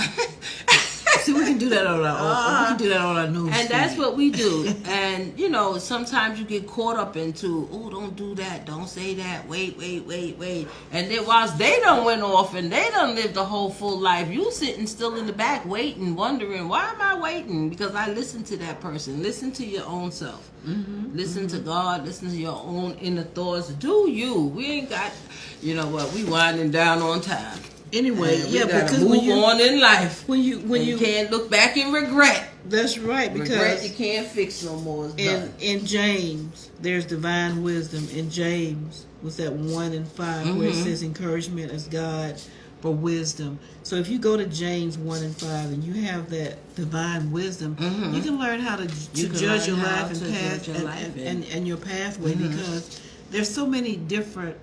See, we can do that on our we can do that on our news. And that's what we do. And you know, sometimes you get caught up into, oh, don't do that, don't say that, wait. And then whilst they done went off and they done lived a whole full life, you sitting still in the back waiting, wondering, why am I waiting? Because I listened to that person. Listen to your own self. Listen to God. Listen to your own inner thoughts. Do you? We ain't got, you know what? We winding down on time. Anyway, and we yeah, gotta because move when you on in life. when you can't look back and regret. that's right, Regret because you can't fix no more. It's done. in James there's divine wisdom. In James was that 1 and 5 where it says encouragement is God for wisdom. So if you go to James 1 and 5 and you have that divine wisdom, you can learn how to judge your life and path and your pathway, because there's so many different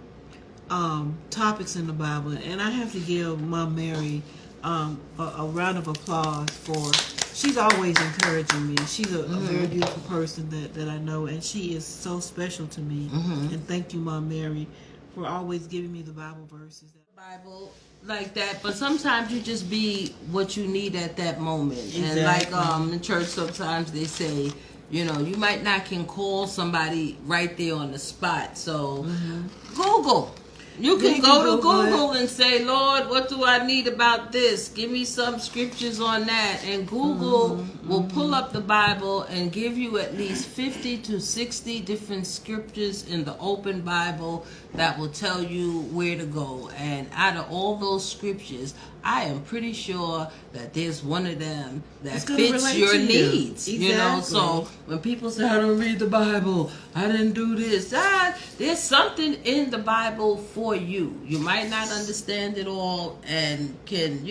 topics in the Bible. And I have to give Mom Mary a round of applause for, she's always encouraging me. She's a very beautiful person that I know, and she is so special to me. And thank you, Mom Mary, for always giving me the Bible verses. Bible like that, but sometimes you just be what you need at that moment. Exactly. And like in church sometimes they say, you know, you might not can call somebody right there on the spot. So Google. You can go to Google and say, Lord, what do I need about this? Give me some scriptures on that. And Google will pull up the Bible and give you at least 50 to 60 different scriptures in the open Bible that will tell you where to go. And out of all those scriptures, I am pretty sure that there's one of them that fits your needs. Exactly. You know, so when people say, I don't read the Bible, I didn't do this, there's something in the Bible for you. You might not understand it all and can,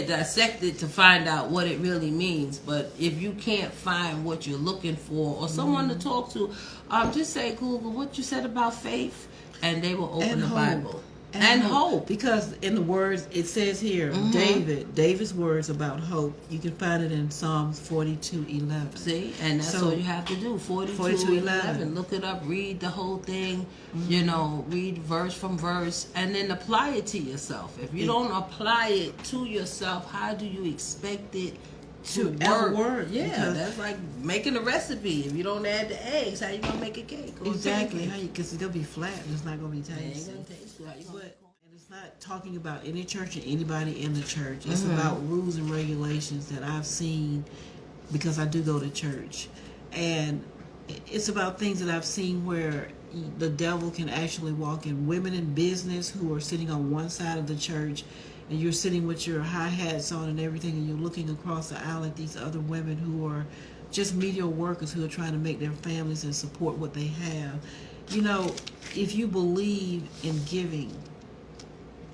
dissect it to find out what it really means. But if you can't find what you're looking for or someone to talk to, just say, Google, what you said about faith, and they will open the Bible. And hope. Because in the words, it says here, David's words about hope, you can find it in Psalms 42:11. See? And that's all you have to do. 42:11. Look it up, read the whole thing, read verse from verse, and then apply it to yourself. If you don't apply it to yourself, how do you expect it to work? Yeah, that's like making a recipe. If you don't add the eggs, how you gonna make a cake? Exactly, because it's gonna be flat and it's not gonna be tasty. It ain't gonna taste good. And it's not talking about any church or anybody in the church. It's about rules and regulations that I've seen because I do go to church, and it's about things that I've seen where the devil can actually walk in. Women in business who are sitting on one side of the church, and you're sitting with your high hats on and everything, and you're looking across the aisle at these other women who are just mediocre workers who are trying to make their families and support what they have. If you believe in giving,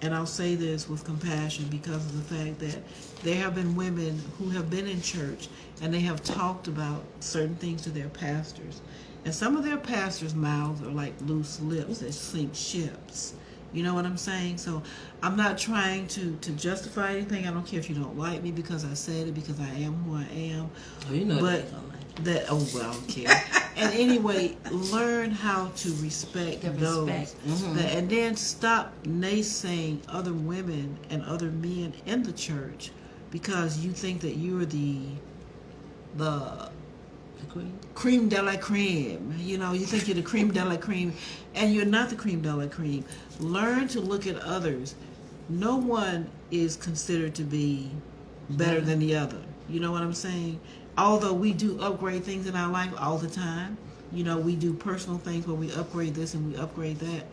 and I'll say this with compassion because of the fact that there have been women who have been in church and they have talked about certain things to their pastors. And some of their pastors' mouths are like loose lips that sink ships. You know what I'm saying? So I'm not trying to justify anything. I don't care if you don't like me because I said it, because I am who I am. Oh, you know but that. I don't care. And anyway, learn how to respect those. And then stop naysaying other women and other men in the church because you think that you're the creme de la creme. You think you're the creme de la creme, and you're not the creme de la creme. Learn to look at others. No one is considered to be better than the other. You know what I'm saying? Although we do upgrade things in our life all the time. We do personal things where we upgrade this and we upgrade that.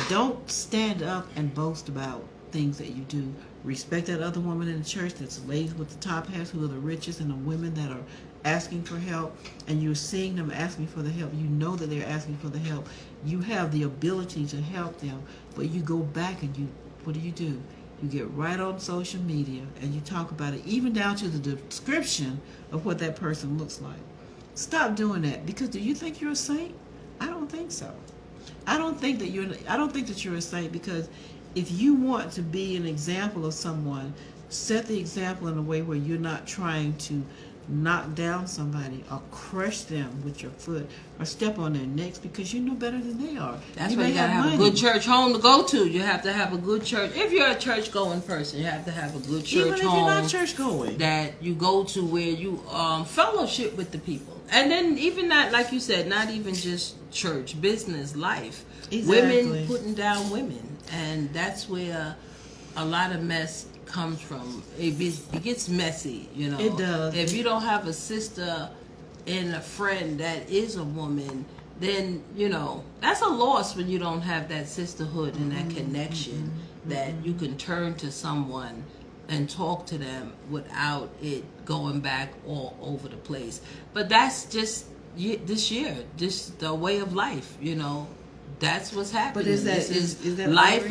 Don't stand up and boast about things that you do. Respect that other woman in the church that's ladies with the top hats who are the richest, and the women that are asking for help, and you're seeing them asking for the help. You know that they're asking for the help. You have the ability to help them, but you go back and what do? You get right on social media and you talk about it, even down to the description of what that person looks like. Stop doing that, because do you think you're a saint? I don't think so. I don't think that you're a saint, because if you want to be an example of someone, set the example in a way where you're not trying to knock down somebody or crush them with your foot or step on their necks, because you know better than they are. That's why you gotta have a good church home to go to. You have to have a good church. If you're a church going person, you have to have a good church home. Even if you're not church going, that you go to where you fellowship with the people. And then even not, like you said, not even just church, business, life. Exactly. Women putting down women, and that's where a lot of mess comes from. It gets messy, It does. If you don't have a sister and a friend that is a woman then that's a loss when you don't have that sisterhood and that connection that you can turn to someone and talk to them without it going back all over the place. But that's just this year, just the way of life. That's what's happening. But is that life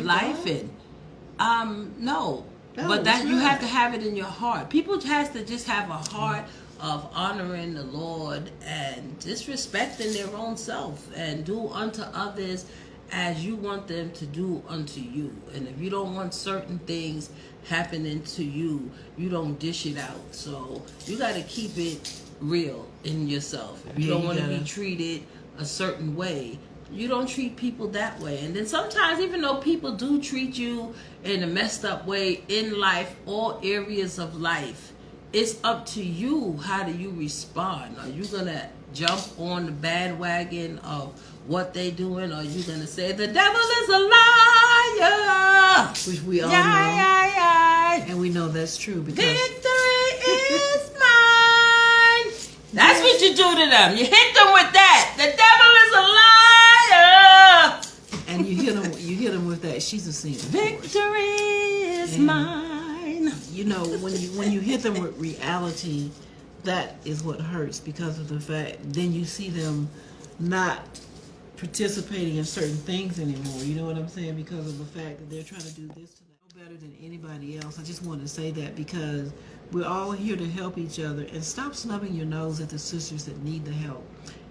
and no. But that you have to have it in your heart. People has to just have a heart of honoring the Lord and just respecting their own self and do unto others as you want them to do unto you. And if you don't want certain things happening to you, you don't dish it out. So you got to keep it real in yourself. If you don't want to be treated a certain way, you don't treat people that way. And then sometimes, even though people do treat you in a messed up way in life, all areas of life, it's up to you. How do you respond? Are you going to jump on the bandwagon of what they doing? Or are you going to say, the devil is a liar? Which we all know. Yeah. And we know that's true. Because victory is mine. That's what you do to them. You hit them with that. The devil is a liar. And you hit them with that. She's a singer. Victory is mine. When you hit them with reality, that is what hurts, because of the fact then you see them not participating in certain things anymore. You know what I'm saying? Because of the fact that they're trying to do this to them better than anybody else. I just want to say that because we're all here to help each other, and stop snubbing your nose at the sisters that need the help,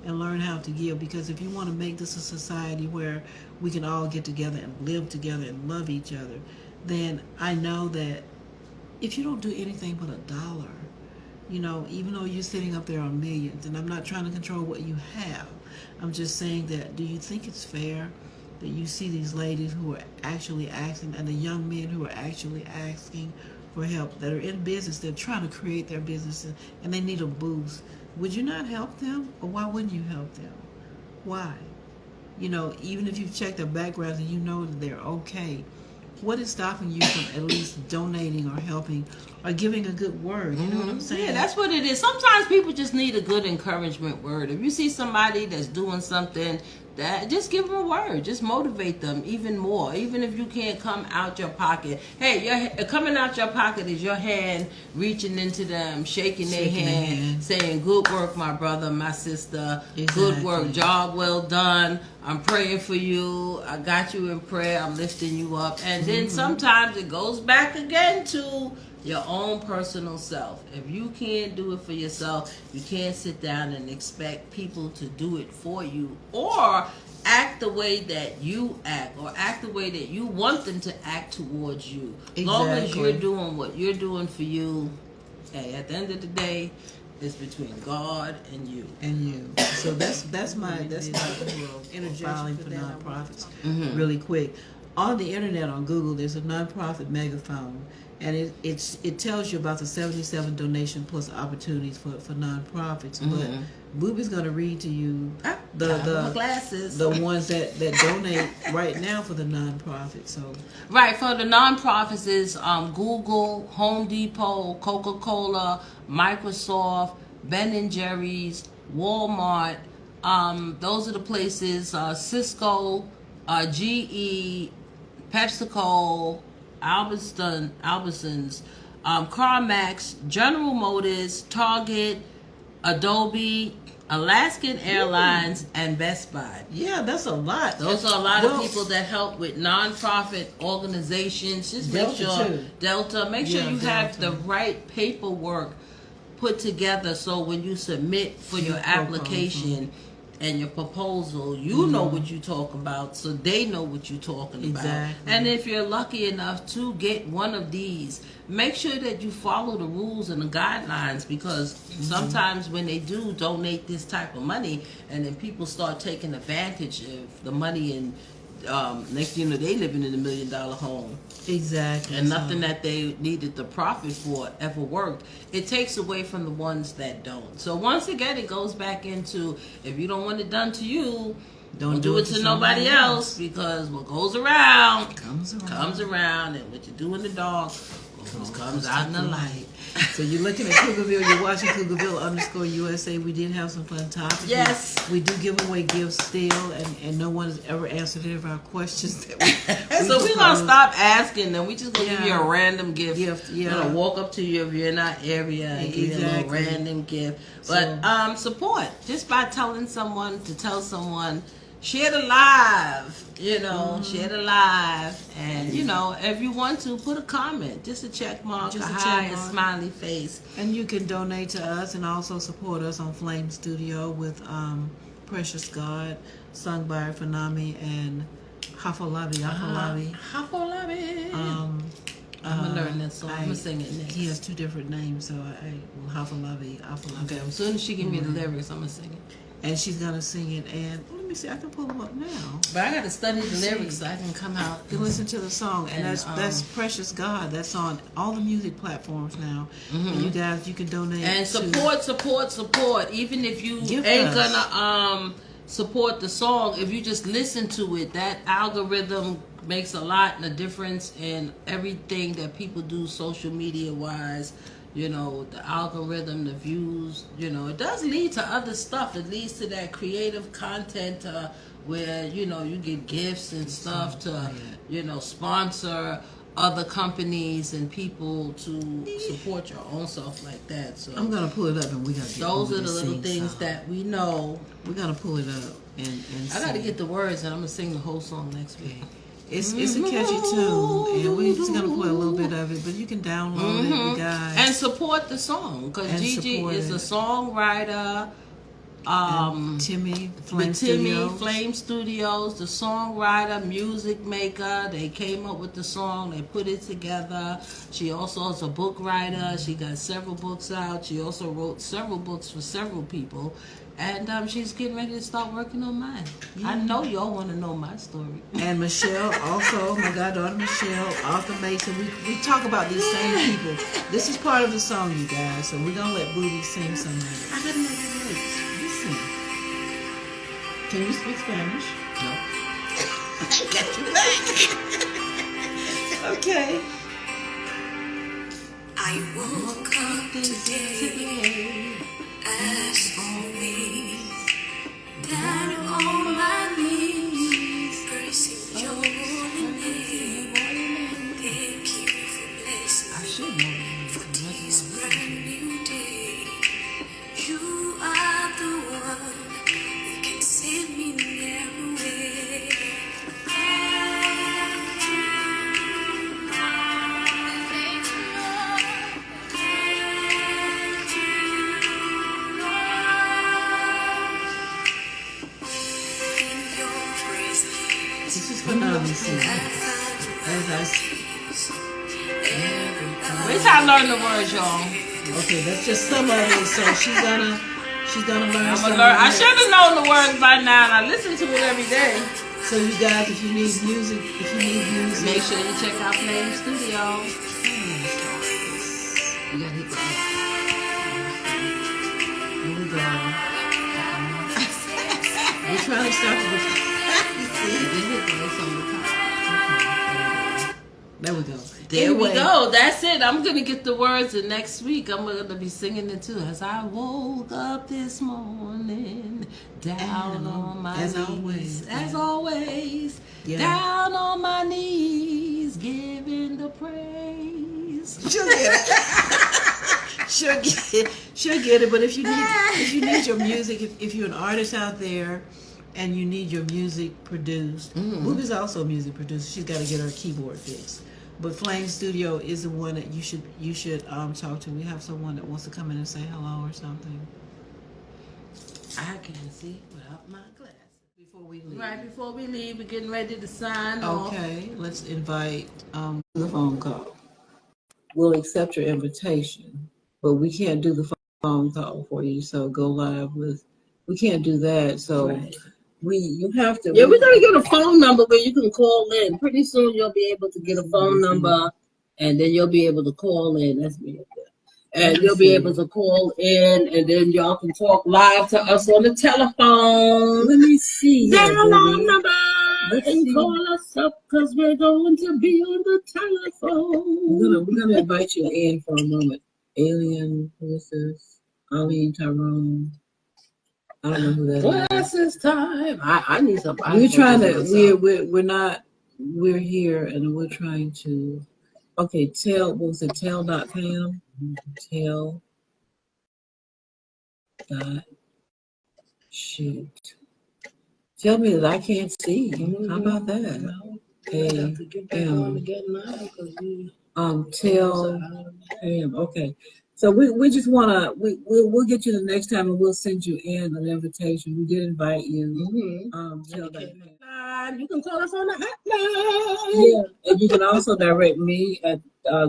and learn how to give. Because if you want to make this a society where we can all get together and live together and love each other, then I know that if you don't do anything but $1, even though you're sitting up there on millions, and I'm not trying to control what you have, I'm just saying that, do you think it's fair that you see these ladies who are actually asking, and the young men who are actually asking for help, that are in business, they're trying to create their businesses, and they need a boost? Would you not help them? Or why wouldn't you help them? Why? Even if you've checked their backgrounds and you know that they're okay, what is stopping you from at least donating or helping or giving a good word? You know what I'm saying? Yeah, that's what it is. Sometimes people just need a good encouragement word. If you see somebody that's doing something, that just give them a word. Just motivate them even more. Even if you can't come out your pocket. Hey, coming out your pocket is your hand reaching into them, shaking their hand, saying, good work, my brother, my sister. Exactly. Good work, job well done. I'm praying for you. I got you in prayer. I'm lifting you up. And then sometimes it goes back again to your own personal self. If you can't do it for yourself, you can't sit down and expect people to do it for you, or act the way that you act, or act the way that you want them to act towards you. Exactly. Long as you're doing what you're doing for you, hey, at the end of the day, it's between God and you. So that's my interjection for nonprofits. Really quick. On the internet, on Google, there's a nonprofit megaphone, and it tells you about the 77 donation plus opportunities for nonprofits. But Booby's going to read to you the ones that donate right now for the nonprofits. So right, for the nonprofits is Google, Home Depot, Coca-Cola, Microsoft, Ben & Jerry's, Walmart. Those are the places. Cisco, GE, PepsiCo, Albertsons, CarMax, General Motors, Target, Adobe, Alaskan Airlines, and Best Buy. Yeah, that's a lot. Those are a lot of people that help with nonprofit organizations. Just make sure Delta. Make sure you have the right paperwork put together, so when you submit for your application and your proposal, you know what you're talking about, so they know what you're talking about. And if you're lucky enough to get one of these, make sure that you follow the rules and the guidelines, because sometimes when they do donate this type of money, and then people start taking advantage of the money, and next thing you know, they living in $1 million home. Exactly. And nothing that they needed the profit for ever worked. It takes away from the ones that don't. So once again, it goes back into, if you don't want it done to you, don't do it to nobody else, because what goes around comes around, and what you do in the dark always comes out in the light. So you're looking at Cougarville, you're watching Cougarville_USA. We did have some fun topics. Yes. We do give away gifts still, and no one has ever answered any of our questions. That we So we're going to stop asking them. We just going to give you a Yeah. random gift. Yeah. We're going to walk up to you if you're in our area and give you a little Exactly. random gift. But support, just by telling someone to tell someone, share the live, share the live. And, if you want to, put a comment, just a check mark, Just a a hi, check a mark. smiley face. And you can donate to us and also support us on Flame Studio with Precious God, sung by Fanami and Hafalabi. Hafalabi. I'm going to learn this song. I'm going to sing it next. He has two different names, so Hafalabi. Okay, as soon as she give me the lyrics, I'm going to sing it. And she's going to sing it, and let me see, I can pull them up now. But I got to study the lyrics so I can come out. You can listen to the song, and And, that's Precious God. That's on all the music platforms now. And you guys, you can donate. And support. Even if you Gift ain't us. gonna support the song, if you just listen to it, that algorithm makes a lot of difference in everything that people do social media wise. The algorithm, the views, it does lead to other stuff. It leads to that creative content where, you get gifts and stuff to, sponsor other companies and people to support your own self like that. So I'm going to pull it up, and we're going to get those over are the this little sing things song. that we know. We're going to pull it up and I got to sing. get the words, and I'm going to sing the whole song next week. It's a catchy tune, and we're just going to play a little bit of it, but you can download it, you guys. And support the song, because And Gigi support is it. a songwriter. Timmy, Flame With Timmy Studios. Flame Studios, the songwriter, music maker. They came up with the song. They put it together. She also is a book writer. She got several books out. She also wrote several books for several people. And she's getting ready to start working on mine. I know y'all want to know my story. And Michelle, also, my goddaughter Michelle, Arthur Mason. We talk about these same people. This is part of the song, you guys. So we're going to let Booty sing some of it. I didn't know the lyrics. Listen. Can you speak Spanish? No. Got you back. Okay. I woke up today as always, down on my knees, praising your holy name. Thank you for blessing I me should know the for this brand new day. You are the one who can save me in every way. Thank you, thank you, Lord. Thank you, Lord. In your presence, This is phenomenal singing. I find As I peace. Every time. Wait till I learn the words, y'all. okay, that's just some of it. So she's gonna learn I'm some gonna learn. of I it. should have known the words by now, and I listen to it every day. So you guys, if you need music, Make sure you check out Flame Studio. You gotta hit the here we go. We're trying to start with. There we go. There we Anyway, go. That's it. I'm gonna get the words, and next week I'm gonna be singing it too. As I woke up this morning, down on my as knees, always, as yeah. always, Yeah. down on my knees, giving the praise. She'll get it. She'll get it. But if you need your music, if you're an artist out there and you need your music produced, Boobie's also a music producer. She's got to get her keyboard fixed. But Flame Studio is the one that you should talk to. We have someone that wants to come in and say hello or something I can see without my glasses. before we leave. Right before we leave, we're getting ready to sign off. Okay, let's invite the phone call. We'll accept your invitation, but we can't do the phone call for you. So go live with. We can't do that. So Right. you have to. Yeah, we're gonna get a phone number where you can call in. Pretty soon you'll be able to get a phone number, and then you'll be able to call in. That's me up there. And you'll be able to call in, and then y'all can talk live to us on the telephone. Let me see. here, Download Boobie. number and call us up because we're going to be on the telephone. We're gonna invite you in for a moment. Alien, who is this? Arlene Tyrone. I don't know who that is. Glasses time. I need some. We're trying to. We're not. We're here and we're trying to. Okay, tell. What was it? Tell.pam. Tell. Dot. Shoot. Tell me that I can't see. How about that? Tell Pam. Okay. So we just wanna we'll get you the next time and we'll send you in an invitation. We did invite you. Tell that. You can call us on the hotline. Yeah, and you can also direct me at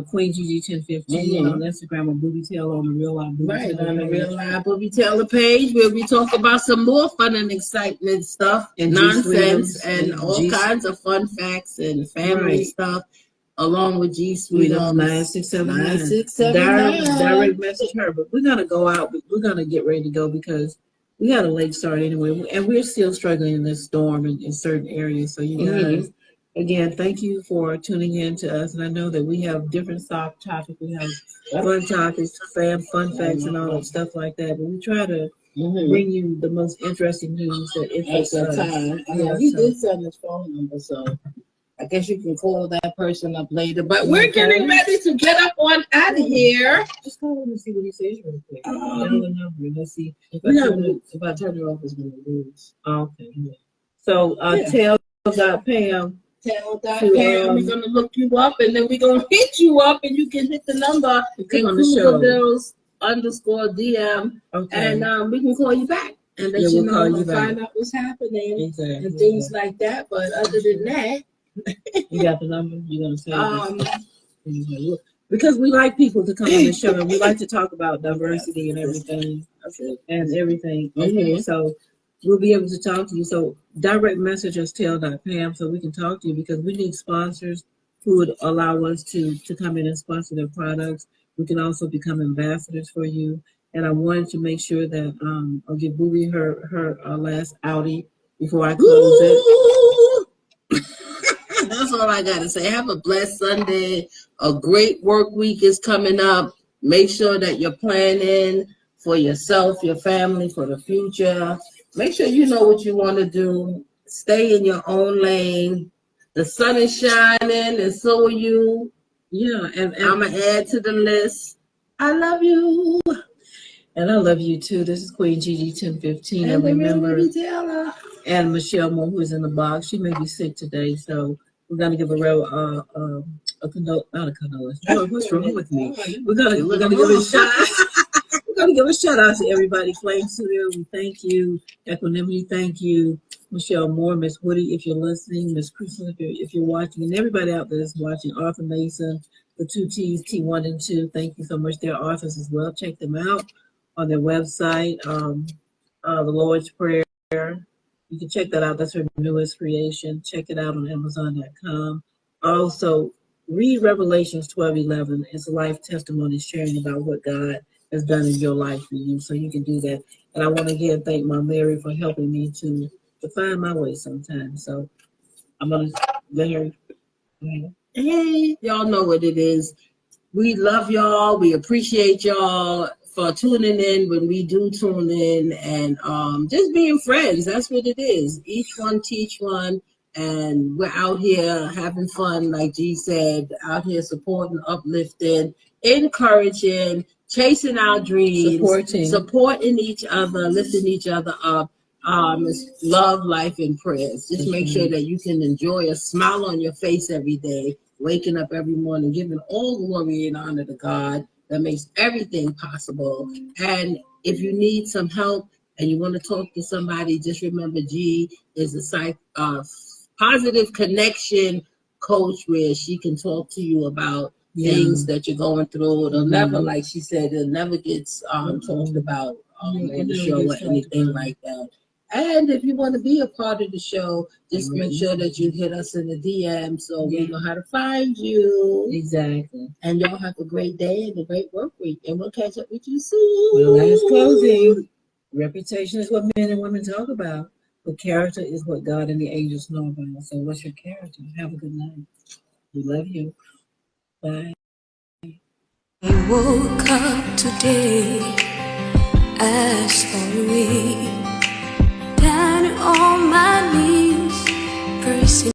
Queen Gigi 1015 on Instagram or Booby Tail on the Real Live Booby Right, Tail on the page. Real Live Booby Taylor page where we talk about some more fun and excitement stuff, And nonsense, G-Sweetums, and all G- kinds of fun facts and family Right. stuff, along with G Sweetums 9679. 9679. Direct message her, but we're gonna go out. We're gonna get ready to go because we had a late start anyway, and we're still struggling in this storm in certain areas. So you guys, again, thank you for tuning in to us. And I know that we have different soft topics. We have fun topics, fun facts, and all that stuff like that. But we try to bring you the most interesting news that interests At us. the time. Yeah, He so- did send his phone number, so I guess you can call that person up later. But we're getting ready to get up on out of here. Just call him and see what he says real quick. Dial the number and let's see. If I turn it off, it's gonna lose. Okay. So tell.pam. Tell.pam, we're gonna look you up and then we're gonna hit you up and you can hit the number Come on the show. _DM Okay. and we can call you back and let you we'll call know you and back. find out what's happening Exactly. and things like that. But other than that, You got the number? You're gonna say because we like people to come on the show and we like to talk about diversity and everything. So we'll be able to talk to you. So direct message us tell.pam so we can talk to you because we need sponsors who would allow us to come in and sponsor their products. We can also become ambassadors for you. And I wanted to make sure that I'll give Booby her last outie before I close it. that's all I gotta say. Have a blessed Sunday. A great work week is coming up. Make sure that you're planning for yourself, your family, for the future. Make sure you know what you want to do. Stay in your own lane. The sun is shining, and so are you. Yeah, and I'm gonna add to the list. I love you. And I love you too. This is Queen Gigi 1015. And And remember, Booby Taylor. and Michelle Moore, who's in the box. She may be sick today, so we're gonna give a real not a condolence. What's wrong with me? We're gonna give a shout. We're gonna give a shout out to everybody. Flame Studio, we thank you. Equanimity, thank you. Michelle Moore, Miss Woody, if you're listening, Miss Crystal, if you're watching, and everybody out there that's watching. Arthur Mason, the 2 T's, T1 and 2. Thank you so much. They're authors as well. Check them out on their website. The Lord's Prayer. You can check that out. That's her newest creation. Check it out on Amazon.com. Also, read Revelations 12:11. It's a life testimony sharing about what God has done in your life for you. So you can do that. And I want to again thank Mom Mary for helping me to find my way sometimes. So I'm going to let her. Hey, y'all know what it is. We love y'all. We appreciate y'all for tuning in when we do tune in and just being friends. That's what it is. Each one teach one. And we're out here having fun, like G said, out here supporting, uplifting, encouraging, chasing our dreams, supporting each other, lifting each other up. It's love, life, and prayers. Just make sure that you can enjoy a smile on your face every day, waking up every morning, giving all glory and honor to God that makes everything possible. And if you need some help and you want to talk to somebody, just remember G is a positive connection coach where she can talk to you about things that you're going through. It'll never, like she said, it never gets talked about on the show or anything like that. And if you want to be a part of the show, just make sure that you hit us in the DM so we know how to find you. Exactly. And y'all have a great day and a great work week. And we'll catch up with you soon. Well, last closing. Reputation is what men and women talk about. But character is what God and the angels know about. So what's your character? Have a good night. We love you. Bye. I woke up today as always.